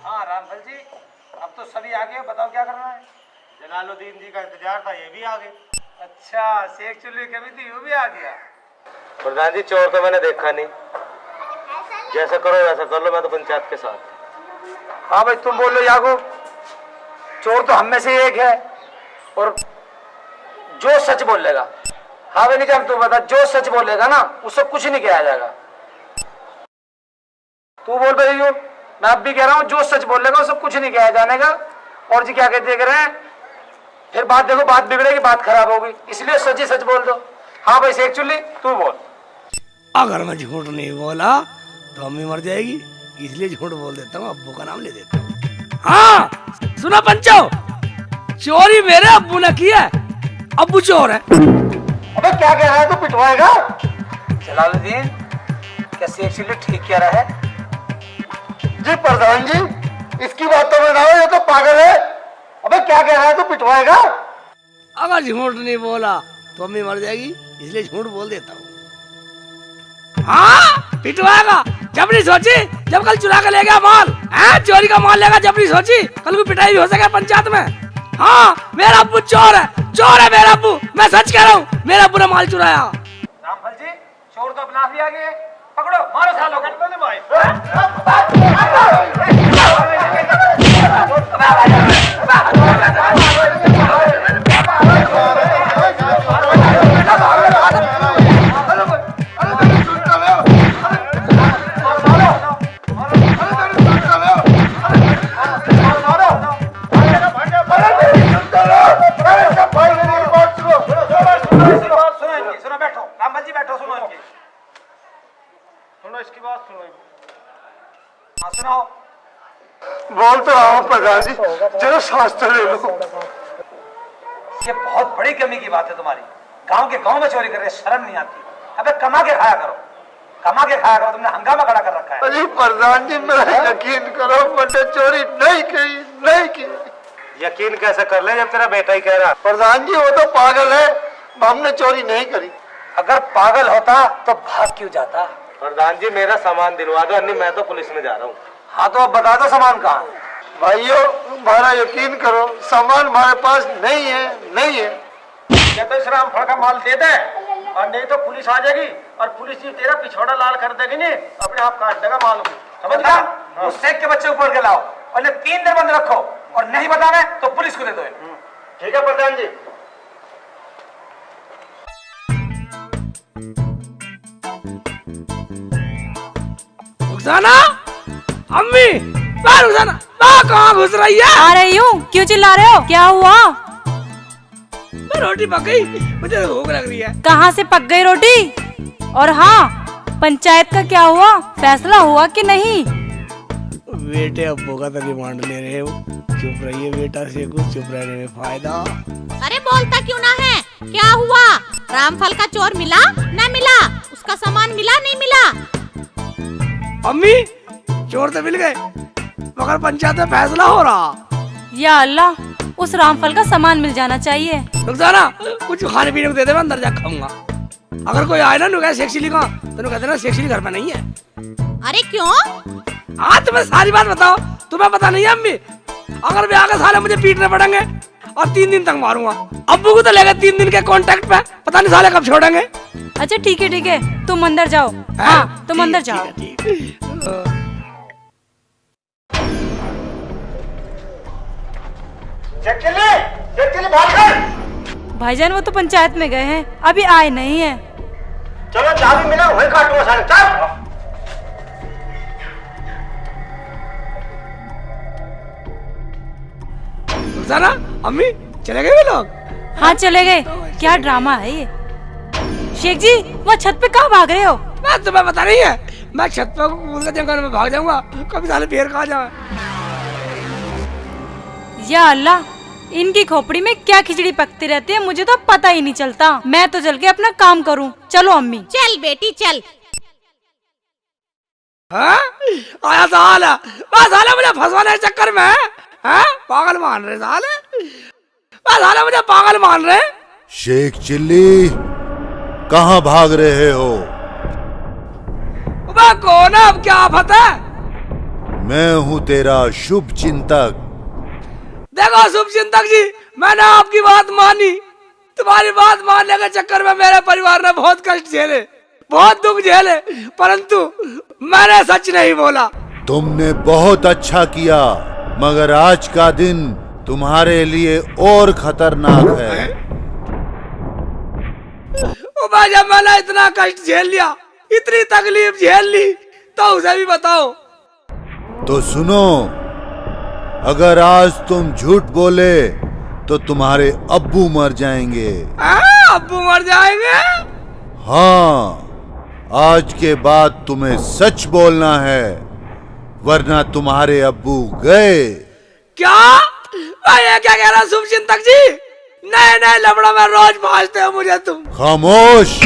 हाँ रामफल जी, अब तो सभी आ गए, बताओ क्या करना है? जलालुद्दीन जी का इंतजार था, ये भी आ गए। अच्छा, शेख चुल्ली कभी थी, वो भी आ गया। प्रधान जी चोर तो मैंने देखा नहीं, जैसा करो वैसा कर लो, मैं तो पंचायत के साथ। हाँ भाई तुम बोल लो यागो, चोर तो हम में से एक है और जो सच बोलेगा। हाँ भाई निजाम तू बता, जो सच बोलेगा ना उससे कुछ नहीं किया जाएगा। तू बोल भाई यू, मैं अब भी कह रहा हूँ, जो सच बोलेगा उससे कुछ नहीं किया जाने का। और जी क्या कहते देख रहे हैं, फिर बात देखो, बात बिगड़ेगी, बात खराब होगी, इसलिए सच ही सच बोल दो। हाँ भाई शेख चुल्ली तू बोल। अगर मैं झूठ नहीं बोला तो अम्मी मर जाएगी, इसलिए झूठ बोल देता हूँ, अब्बू का नाम ले देता हूँ। हाँ सुना पंचो, चोरी मेरे अब्बू ने की है, अब्बू चोर है। अबे क्या कह रहा है, तू पिटवाएगा? जलालुद्दीन, क्या शेख चिल्ली ठीक कह रहा है? जी प्रधान जी, इसकी बात तो में ना हो, ये तो पागल है। अबे क्या कह रहा है, तू पिटवाएगा? अगर झूठ नहीं बोला तो अम्मी मर जाएगी, इसलिए झूठ बोल देता हूँ। हाँ पिटवाएगा, जब नहीं सोची, जब कल चुरा के ले गया माल, चोरी का माल लेगा, जब नहीं सोची कल को पिटाई भी हो सके पंचायत में। हाँ मेरा अब्बू चोर है मेरा अब्बू, मैं सच कह रहा हूँ, मेरा अब्बू ने माल चुराया। रामफल जी, चोर तो अपना भी आ गए, पकड़ो मारो सालों को। सुनो बैठो, रामफल जी बैठो, सुनो इनकी, सुनो इसकी बात सुनो। हाँ सुनाओ। बोल तो रहा हूँ प्रधान जी, जरा सांस तो ले लो। ये बहुत बड़ी कमी की बात है तुम्हारी, गांव के गांव में चोरी कर रहे, शर्म नहीं आती? अबे कमा के खाया करो, कमा के खाया करो, तुमने हंगामा खड़ा कर रखा है। अरे प्रधान जी मेरा यकीन करो, मैंने चोरी नहीं की। यकीन कैसे कर ले जब तेरा बेटा ही कह रहा? प्रधान जी वो तो पागल है, हमने चोरी नहीं करी। अगर पागल होता तो भाग क्यों जाता? प्रधान जी मेरा सामान दिलवा दो, अन्य मैं तो पुलिस में जा रहा हूँ। हाँ तो अब बता दो सामान कहाँ है? भाइयों हमारा यकीन करो, सामान हमारे पास नहीं है। या तो इस रामफल का माल दे दे, और नहीं तो पुलिस आ जाएगी और पुलिस जी तेरा पिछौड़ा लाल कर देगी, नहीं अपने आप काट देगा माल को, समझ गया? उस शेख के बच्चे ऊपर के लाओ और 3 दिन बंद रखो, और नहीं बताना तो पुलिस को दे दो। ठीक है प्रधान जी। रुखसाना, अम्मी, रुखसाना, कहाँ घुस रही है? आ रही हूँ, क्यों चिल्ला रहे हो? क्या हुआ? रोटी पक गई, मुझे भूख लग रही है। कहाँ से पक गई रोटी? और हाँ, पंचायत का क्या हुआ, फैसला हुआ कि नहीं? बेटे अब्बू का तो रिमांड ले रहे हो, चुप रहिए बेटा, से कुछ चुप रहने में फायदा। अरे बोलता क्यों ना है? क्या हुआ? रामफल का चोर मिला ना मिला? उसका सामान मिला नहीं मिला? अम्मी चोर तो मिल गए, मगर पंचायत में फैसला हो रहा। या अल्लाह, उस रामफल का सामान मिल जाना चाहिए। रुखसाना, कुछ खाने पीने को दे दे, मैं अंदर जा खाऊंगा। अगर कोई आए ना शेख चिल्ली का, तो कहते ना शेख चिल्ली घर में नहीं है। अरे क्यों? हाँ तुम्हें सारी बात बताओ, तुम्हें पता नहीं है अम्मी? अगर वे आगे साले मुझे पीटने पड़ेंगे और 3 दिन तक मारूंगा। अब्बू को तो लेगा 3 दिन के कांटेक्ट पे, पता नहीं साले कब छोड़ेंगे। अच्छा ठीक है, तुम अंदर जाओ। हाँ तुम अंदर जाओ। भाईजान वो तो पंचायत में गए हैं, अभी आए नहीं है। चलो चाबी मिला, वही काटूंगा साले, चल। रुखसाना, अम्मी चले गए वे लोग? हाँ चले गए। क्या ड्रामा है ये? शेख जी वो छत पे कहाँ भाग रहे हो? मैं तुम्हें पता नहीं है, मैं छत पे जंगल में भाग जाऊंगा, कभी साले पेड़ खा जाए। या अल्लाह, इनकी खोपड़ी में क्या खिचड़ी पकती रहती है, मुझे तो पता ही नहीं चलता। मैं तो चल के अपना काम करूं। चलो अम्मी। चल बेटी चल। आया साला, साला मुझे फंसवाने के चक्कर में पागल मान रहे साले मुझे पागल मान रहे। शेख चिल्ली कहाँ भाग रहे हो? कौन है, अब क्या आफत है? मैं हूँ तेरा शुभ चिंतक। देखो शुभ चिंतक जी, मैंने आपकी बात मानी, तुम्हारी बात मानने के चक्कर में मेरे परिवार ने बहुत कष्ट झेले, बहुत दुख झेले, परंतु मैंने सच नहीं बोला। तुमने बहुत अच्छा किया, मगर आज का दिन तुम्हारे लिए और खतरनाक है। जब मैंने इतना कष्ट झेल लिया, इतनी तकलीफ झेल ली, तो उसे भी बताओ। तो सुनो, अगर आज तुम झूठ बोले तो तुम्हारे अब्बू मर जाएंगे। अब्बू मर जाएंगे? हाँ, आज के बाद तुम्हें सच बोलना है, वरना तुम्हारे अब्बू गए। क्या? भाई ये क्या कह रहा शुभ चिंतक जी? नए नए लफड़ों में रोज फांसते हो मुझे तुम। खामोश।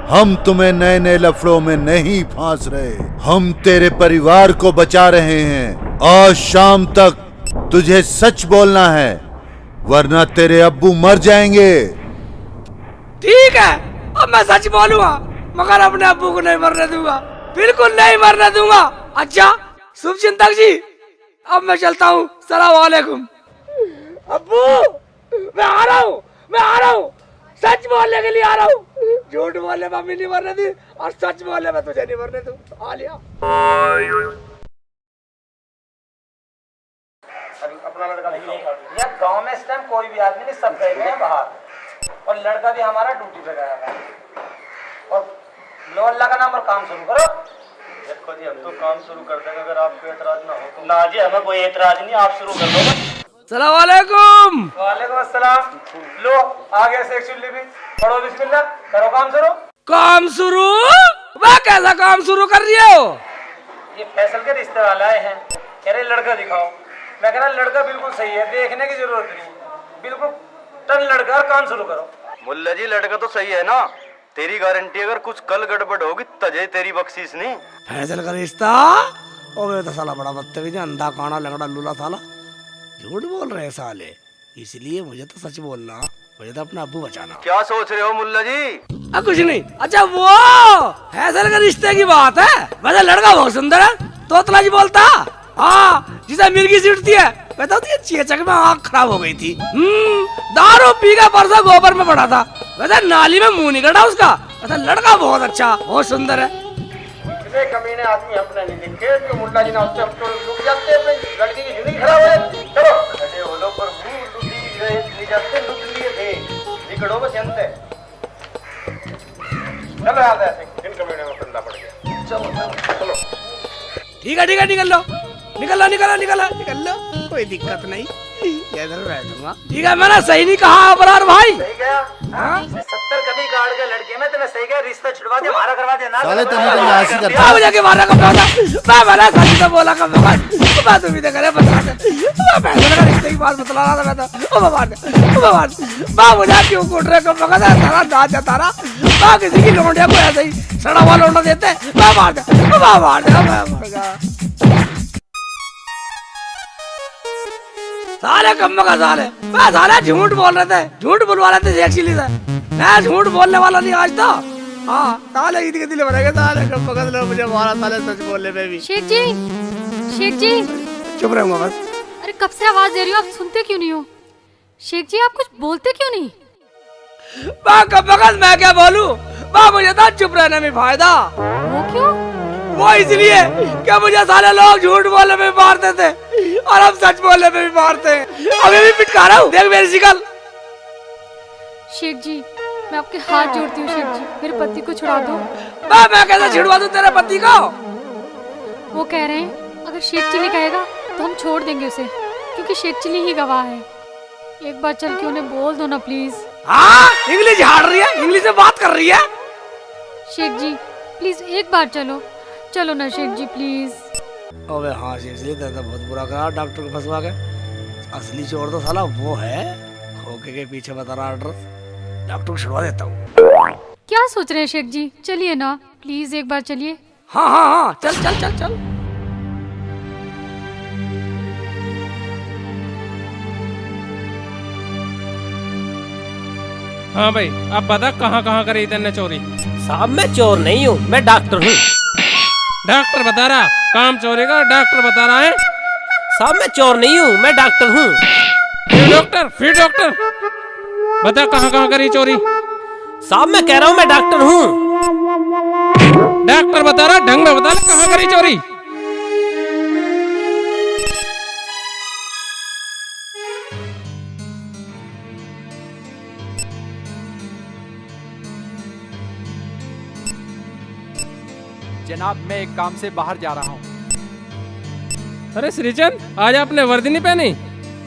हम तुम्हें नए नए लफड़ों में नहीं फांस रहे, हम तेरे परिवार को बचा रहे हैं। आज शाम तक तुझे सच बोलना है, वरना तेरे अब्बू मर जाएंगे। ठीक है, अब मैं सच बोलूंगा, मगर अपने अब्बू को नहीं मरने दूंगा, बिल्कुल नहीं मरने दूंगा। अच्छा शुभ चिंतक जी, अब मैं चलता हूँ, सलाम वालेकुम। अब्बू मैं आ रहा हूँ, मैं आ रहा हूँ, सच बोलने के लिए आ रहा हूँ। झूठ बोलने में मम्मी नहीं मरने दी और सच बोलने में तुझे नहीं मरने दूं। आ लिया। अपना लड़का देखो, यार गांव में इस टाइम कोई भी आदमी नहीं, सब गए हैं बाहर, और लड़का भी हमारा ड्यूटी पे गया है। और लो अल्लाह का नाम और काम शुरू करो। देखो जी, हम तो काम शुरू कर देंगे अगर आपको एतराज ना हो तो। ना जी, हमें कोई एतराज नहीं, आप शुरू कर दो। सलाम वालेकुम। वालेकुम अस्सलाम। लो आगे से एक चुल्ली भी पढ़ो, बिस्मिल्लाह, करो काम शुरू। काम शुरू? वह कैसा काम शुरू कर रही हो? ये फैसल के रिश्ते वाले आए हैं, कह रहे लड़का दिखाओ। मैं कह रहा लड़का बिल्कुल सही है, देखने की जरूरत नहीं, बिल्कुल टन लड़का, काम शुरू करो। मुल्ला जी लड़का तो सही है ना, तेरी गारंटी, अगर कुछ कल गड़बड़ होगी तजे तेरी बख्शीश नहीं। फैसल का रिश्ता? ओ मेरे तो साला बड़ा बदतमीज है, अंधा काना लंगड़ा लूला साला, झूठ बोल रहे हैं साले। इसलिए मुझे तो सच बोलना, मुझे तो अपना अब्बू बचाना। क्या सोच रहे हो मुल्ला जी? कुछ नहीं। अच्छा वो फैसल के रिश्ते की बात है, वैसे लड़का बहुत सुंदर है, तोतला जी बोलता। हाँ, जिसे मिर्गी सीटती है, कहता थी चेचक में आँख खराब हो गई थी। दारू पी का परसा गोबर में पड़ा था, वैसे नाली में मुंह निकला उसका। वैसे लड़का बहुत अच्छा, बहुत सुंदर है। इतने कमीने आदमी अपने नहीं दिखे जो मुल्ला जी ना उससे हम तो लुट जाते हैं, लड़की की जिंदगी खराब है। चलो खड़े हो लो, पर मुंह लुटी गए, ले जाते लुट लिए थे, निकलो बस जनते। चलो याद है, इन कमीने में फंदा पड़ गया। चलो चलो ठीक है, ठीक है, निकल लो, निकल लो, निकल लो, निकल लो, निकल लो, कोई दिक्कत नहीं, इधर बैठूंगा। ठीक है, मैंने सही नहीं कहा अबरार भाई? सही गया। 70 कभी गाड़ के लड़के में तेने सही गया, रिश्ता छुड़वा दे, हमारा करवा दे ना। साले तुम तो यहाँ से करते हो। मुझे के मारा कब था? मैं मैंने सही तो बोला कब? मैं तुम्हें तो करे बता दे, मैं पैसे का रिश्ते की बात बतला रहा था। मैं तो ओ भगवान, ओ भगवान, माँ मुझे क्यों कूट रहे? कब मगा तारा दांत है तारा, माँ किसी की लौंडिया को ऐसे ही सड़ा हुआ लौंडा देते, मैं मार दे, मैं मार दे, मैं मर गया। साले कम्मा का साले, मैं साले झूठ बोल रहे थे, झूठ बुलवा रहे थे एक्चुअली से। मैं झूठ बोलने वाला नहीं आज तो। हाँ, साले ईद के दिल भरेगा, साले कम्मा का साले मुझे मारा, साले सच बोलने में भी। शेख जी, शेख जी, चुप रहूंगा बस। अरे कब से आवाज दे रही हो, आप सुनते क्यों नहीं हो? शेख जी आप कुछ बोलते क्यों नहीं? माँ कम्मा का मैं क्या बोलूं? माँ मुझे तो चुप रहने में फायदा। वो क्यों? वो इसलिए क्या मुझे साले लोग झूठ बोलने में मारते थे और हम सच बोलने में भी मारते हैं। अभी भी पिटका रहा हूँ, देख मेरी शिकल। शेख जी मैं आपके हाथ जोड़ती हूँ, शेख जी मेरे पति को छुड़ा दो। मैं कैसे छुड़वा दूं तेरे पति को? वो कह रहे हैं अगर शेख चिली कहेगा तो हम छोड़ देंगे उसे, क्योंकि शेख चिली ही गवाह है। एक बार चल के उन्हें बोल दो ना प्लीज। हाँ, इंग्लिश झाड़ रही है, इंग्लिश में बात कर रही है। शेख जी प्लीज एक बार चलो, चलो ना शेख जी प्लीज। अबे हाँ शेख जी, तेरा बहुत बुरा करा डॉक्टर को फंसवा के। असली चोर तो साला वो है, खोके के पीछे बता रहा एड्रेस। डॉक्टर को छुड़वा देता हूँ। क्या सोच रहे हैं शेख जी? चलिए ना प्लीज, एक बार चलिए। हाँ हाँ हाँ, चल चल चल चल। हाँ भाई, आप बता कहाँ कहाँ करी तैने चोरी? साहब मैं चोर नहीं हूँ, मैं डॉक्टर हूँ। डॉक्टर बता रहा काम चोरी का, डॉक्टर बता रहा है। साहब मैं चोर नहीं हूँ, मैं डॉक्टर हूँ। फिर डॉक्टर बता कहाँ कहाँ करी चोरी? साहब मैं कह रहा हूँ मैं डॉक्टर हूँ। डॉक्टर बता रहा, ढंग में बता कहाँ करी चोरी? जनाब मैं एक काम से बाहर जा रहा हूँ। अरे श्रीचंद, आज आपने वर्दी नहीं पहनी?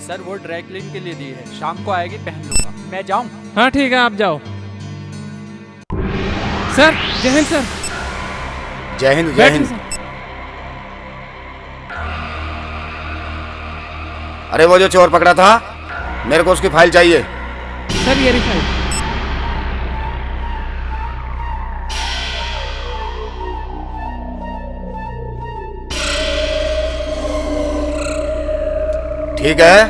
सर वो ड्राई क्लीन के लिए दी है, शाम को आएगी पहन लूंगा। मैं जाऊँ? हाँ ठीक है, आप जाओ। सर जय हिंद। सर जय हिंद। जय हिंद। अरे वो जो चोर पकड़ा था, मेरे को उसकी फाइल चाहिए। सर ये रही फाइल। ठीक है,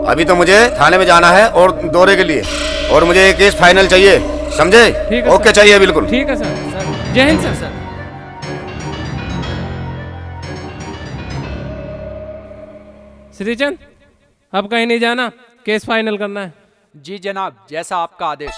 अभी तो मुझे थाने में जाना है और दौरे के लिए, और मुझे ये केस फाइनल चाहिए, समझे? ठीक है ओके सर। चाहिए बिल्कुल। ठीक है सर। जय हिंद सर। श्रीचंद, अब कहीं नहीं जाना, केस फाइनल करना है। जी जनाब, जैसा आपका आदेश।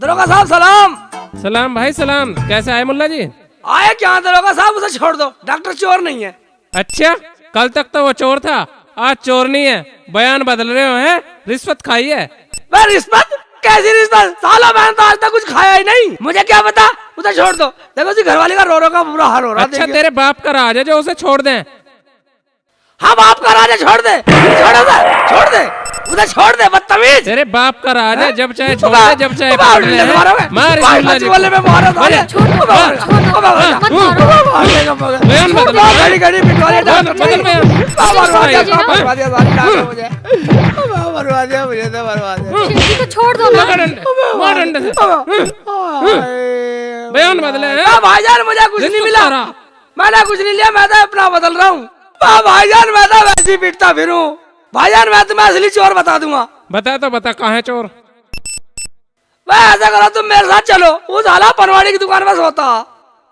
दरोगा साहब सलाम। सलाम भाई सलाम। कैसे आए मुल्ला जी? आए क्या दरोगा साहब, उसे छोड़ दो, डॉक्टर चोर नहीं है। अच्छा, कल तक तो वो चोर था, आज चोर नहीं है। बयान बदल रहे हो हैं? रिश्वत खाई है? मैं रिश्वत? कैसी रिश्वत? साला मैंने तो आज तक कुछ खाया ही नहीं, मुझे क्या पता, उसे छोड़ दो। देखो उसी घरवाली का रो का बुरा हाल हो रहा है। अच्छा, तेरे बाप का राज है जो उसे छोड़ दें? हाँ बाप का राज है, छोड़ दे, छोड़ दे, उसे छोड़ दे, बदतमीज। तेरे बाप का राज है, जब चाहे छोड़ दे, जब चाहे पकड़ ले। मार इस मुल्ला जी को। बोले मैं मारा था। बयान बदल। घड़ी घड़ी पिटवाले बदल बयान। बर्बाद है, मुझे तो बर्बाद है। शेखजी को छोड़ दो ना। मार डंडे से। बयान बदले हैं? भाईजान मुझे कुछ नहीं मिला, मैंने कुछ नहीं लिया, मैं तो अपना बदल रहा हूँ। भाईजान मैं तो वैसे ही पीटता फिरूं। भाईजान मैं तुम्हें असली चोर बता दूंगा। बता तो बता, कहाँ है चोर? मैं ऐसा करो, तुम मेरे साथ चलो, वो साला पनवाड़ी की दुकान में सोता।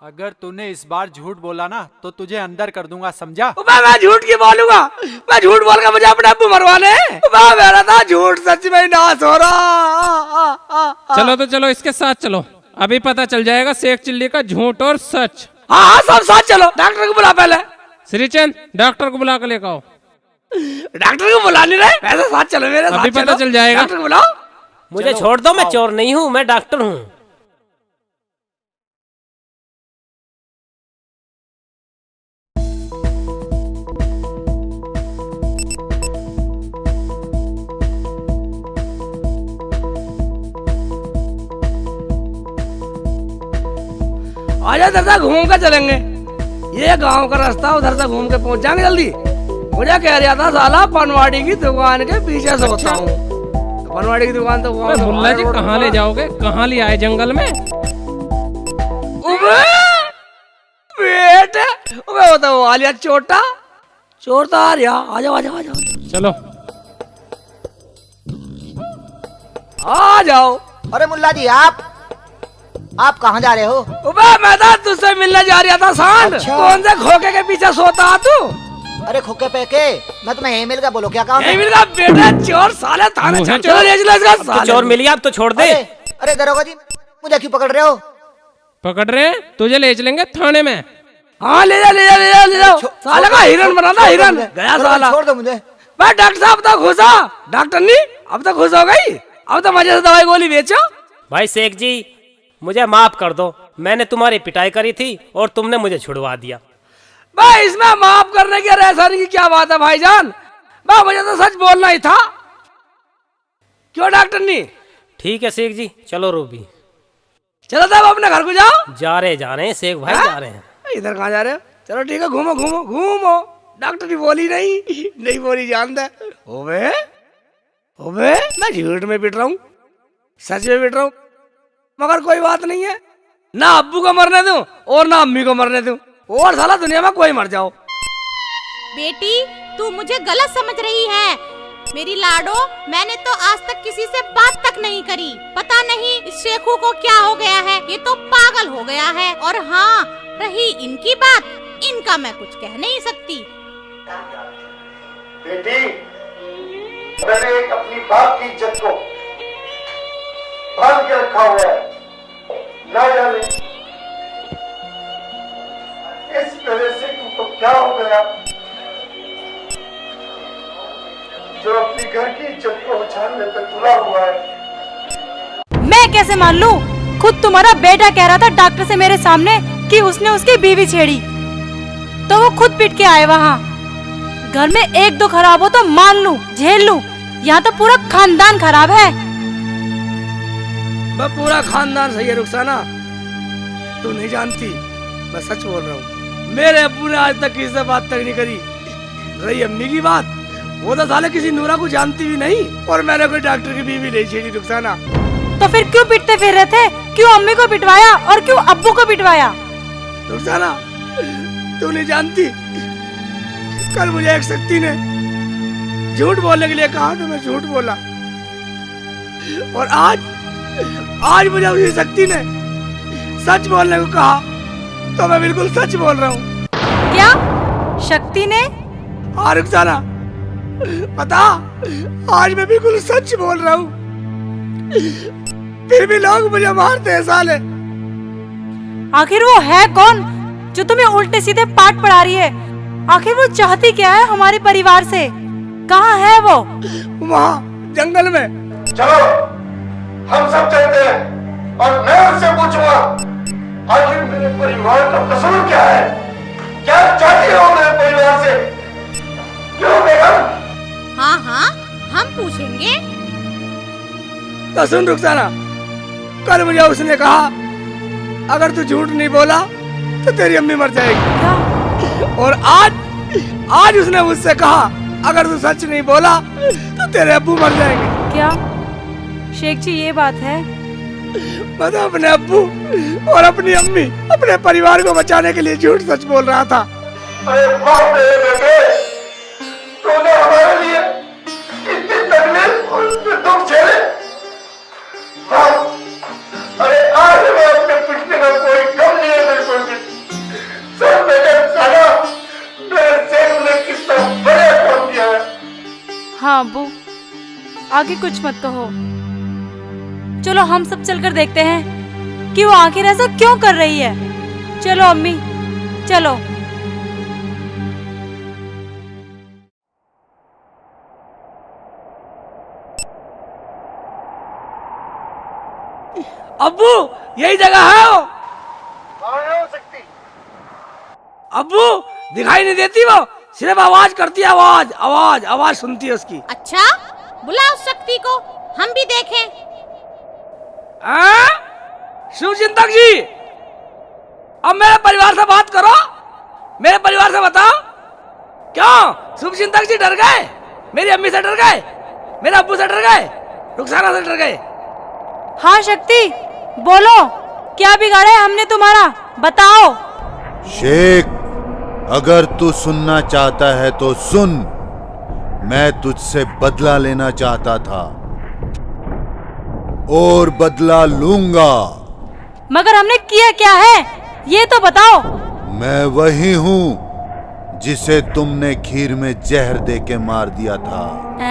अगर तूने इस बार झूठ बोला ना तो तुझे अंदर कर दूंगा, समझा? मैं झूठ की बोलूंगा? मैं झूठ बोल कर मुझे अपने अब्बू मरवाने? मेरा था झूठ सच में नाश हो रहा। चलो तो चलो, इसके साथ चलो, अभी पता चल जाएगा शेख चिल्ली का झूठ और सच। हाँ सब साथ चलो। डॉक्टर को बुला पहले। श्रीचंद, डॉक्टर को बुला कर लेकर आओ। डॉक्टर को बुला नहीं रहे, ऐसे साथ चलो मेरे साथ। अभी पता चल जाएगा। डॉक्टर को बुलाओ। मुझे छोड़ दो, मैं चोर नहीं हूँ, मैं डॉक्टर हूँ। आजा दरदा, घूम कर चलेंगे, ये गांव का रास्ता, उधर से घूम के पहुंच जाएंगे जल्दी। मुझे कह रहा था साला पनवाड़ी की दुकान के पीछे सोता हूँ। पनवाड़ी की दुकान तो मुल्ला जी कहाँ ले जाओगे? कहाँ ले आए जंगल में? बेटे वो तो आ लिया चोटा, चोर तो आ रहा। आ जाओ आ जाओ आ जाओ, चलो आ जाओ। अरे मुल्ला जी, आप कहाँ जा रहे हो? मैं तो तुझसे मिलने जा रहा था सांड। अच्छा। कौन से खोखे के पीछे सोता तू? अरे खोखे पे के, मैं तुम्हें यही मिल गया, बोलो क्या काम है? यही मिल गया बेटा, चोर साले थाने चलो, तो चोर मिल गया, अब तो छोड़ दे। अरे दरोगा जी, मुझे क्यों पकड़ रहे हो? पकड़ रहे हैं? तुझे ले चलेंगे थाने में। हाँ ले जा ले जा ले जा ले जाओ। साले का हिरन बना था, हिरन गया साला। छोड़ दो मुझे। भाई डॉक्टर साहब तो खुश हो, डॉक्टर नहीं अब तो खुश हो गई, अब तो मजे से दवाई गोली बेचो। भाई शेख जी, मुझे माफ कर दो, मैंने तुम्हारी पिटाई करी थी और तुमने मुझे छुड़वा दिया। भाई इसमें माफ करने की रेसानी की क्या बात है भाईजान? भाई मुझे तो सच बोलना ही था। क्यों डॉक्टर नहीं? ठीक है शेख जी, चलो रूबी। चलो तब अपने घर को जाओ। जा रहे हैं शेख भाई, जा रहे हैं। इधर कहाँ जा रहे हो? चलो ठीक है, घूमो घूमो घूमो। डॉक्टर की बोली नहीं बोली जानता है। ओबे मैं झूठ में पिट रहा हूँ, सच में पिट रहा हूँ, मगर कोई बात नहीं है। ना अब्बू को मरने दूं और ना अम्मी को मरने दूं, और साला दुनिया में कोई मर जाओ। बेटी तू मुझे गलत समझ रही है। मेरी लाडो, मैंने तो आज तक किसी से बात तक नहीं करी। पता नहीं इस शेखू को क्या हो गया है, ये तो पागल हो गया है। और हाँ, रही इनकी बात, इनका मैं कुछ कह नहीं सकती। बेटी, मैंने एक अपनी बाप की इज्जत को बांध के रखा हुआ है, ना जाने इस तरह से तुमको क्या हो गया जो अपनी घर की इज्जत को उछालने पे तुला हुआ है। मैं कैसे मान लूं? खुद तुम्हारा बेटा कह रहा था डॉक्टर से मेरे सामने कि उसने उसकी बीवी छेड़ी, तो वो खुद पिट के आए वहाँ। घर में एक दो खराब हो तो मान लूं, झेल लूं, यहाँ तो पूरा खानदान खराब है। मैं पूरा खानदान सही है रुखसाना, तू नहीं जानती, मैं सच बोल रहा हूँ। मेरे अब्बू ने आज तक किसी से बात तक नहीं करी, रही अम्मी की बात, वो तो साले किसी नूरा को जानती भी नहीं और मैंने कोई डॉक्टर की बीवी नहीं छेड़ी रुखसाना। तो फिर क्यों पिटते फिर रहे थे? क्यों अम्मी को पिटवाया और क्यों अब्बू को पिटवाया? रुखसाना तू नहीं जानती, कल मुझे एक शक्ति ने झूठ बोलने के लिए कहा तो मैं झूठ बोला, और आज मुझे उसी शक्ति ने सच बोलने को कहा तो मैं बिल्कुल सच बोल रहा हूँ। क्या शक्ति ने? हाँ रुखसाना, पता आज मैं बिल्कुल सच बोल रहा हूँ, फिर भी लोग मुझे मारते हैं साले। आखिर वो है कौन जो तुम्हें उल्टे सीधे पाठ पढ़ा रही है? आखिर वो चाहती क्या है हमारे परिवार से? कहाँ है वो? वहाँ जंगल में। चलो हम सब चलते हैं और मैं उससे पूछूंगा आखिर मेरे परिवार का कसूर क्या है, क्या चाहती हो मेरे परिवार से? क्यों बेगम? हाँ हाँ हम पूछेंगे। तो सुन रुखसाना, कल मुझे उसने कहा अगर तू झूठ नहीं बोला तो तेरी अम्मी मर जाएगी, और आज उसने मुझसे कहा अगर तू सच नहीं बोला तो तेरे अब्बू मर जाएंगे। क्या शेख जी ये बात है? मैं तो अपने अब्बू और अपनी अम्मी, अपने परिवार को बचाने के लिए झूठ सच बोल रहा था। अरे बाप रे बेटे, तूने हमारे लिए इतनी तकलीफ और इतने दुख झेले। हाँ, अरे आज मैं अपने पिछले का कोई कम नहीं है बिल्कुल भी। सब मेरे साला मेरे सेठ ने कितना बड़ा काम किया है। हाँ अब्बू, आगे कुछ मत कहो। चलो हम सब चलकर देखते हैं कि वो आखिर ऐसा क्यों कर रही है। चलो अम्मी चलो। अब्बू यही जगह है वो। हो सकती? अब्बू दिखाई नहीं देती वो, सिर्फ आवाज करती है, आवाज सुनती है उसकी। अच्छा बुला उस शक्ति को, हम भी देखें। शिव चिंतक जी, अब मेरे परिवार से बात करो, मेरे परिवार से बताओ क्यों शिव चिंतक जी डर गए? मेरी अम्मी से डर गए, मेरे अब्बू से डर गए, रुखसाना से डर गए। हाँ शक्ति बोलो, क्या बिगाड़ा है हमने तुम्हारा, बताओ। शेख अगर तू सुनना चाहता है तो सुन, मैं तुझसे बदला लेना चाहता था और बदला लूंगा। मगर हमने किया क्या है ये तो बताओ। मैं वही हूँ जिसे तुमने खीर में जहर देके मार दिया था।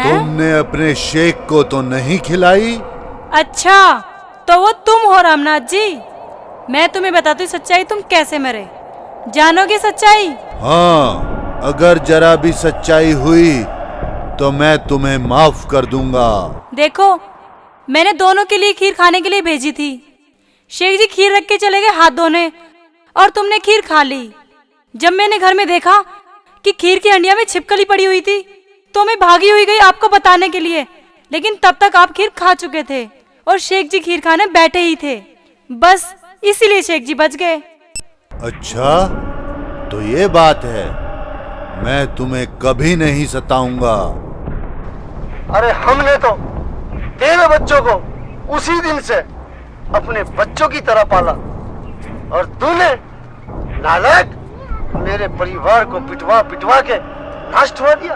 तुमने अपने शेख को तो नहीं खिलाई? अच्छा तो वो तुम हो रामनाथ जी। मैं तुम्हें बताती हूँ सच्चाई, तुम कैसे मरे, जानोगे सच्चाई? हाँ, अगर जरा भी सच्चाई हुई तो मैं तुम्हें माफ कर दूंगा। देखो मैंने दोनों के लिए खीर खाने के लिए भेजी थी। शेख जी खीर रख के चले गए हाथ धोने और तुमने खीर खा ली। जब मैंने घर में देखा कि खीर की हंडिया में छिपकली पड़ी हुई थी तो मैं भागी हुई गई आपको बताने के लिए, लेकिन तब तक आप खीर खा चुके थे और शेख जी खीर खाने बैठे ही थे। बस इसीलिए शेख जी बच गए। अच्छा तो ये बात है, मैं तुम्हें कभी नहीं सताऊंगा। अरे हमने तो तेरे बच्चों को उसी दिन से अपने बच्चों की तरह पाला और तूने नालायक मेरे परिवार को पिटवा पिटवा के नष्ट हुआ दिया।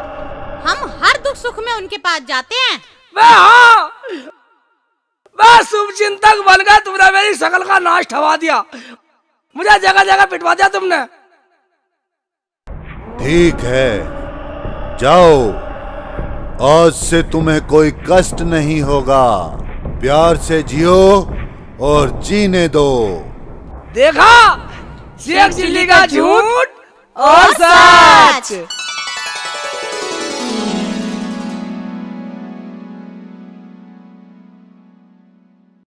हम हर दुख सुख में उनके पास जाते हैं। मैं शुभ चिंतक बन गया, तुमने मेरी शकल का नाश ठवा दिया, मुझे जगह जगह पिटवा दिया तुमने। ठीक है जाओ, आज से तुम्हें कोई कष्ट नहीं होगा। प्यार से जियो और जीने दो। देखा शेख चिल्ली का झूठ और सच।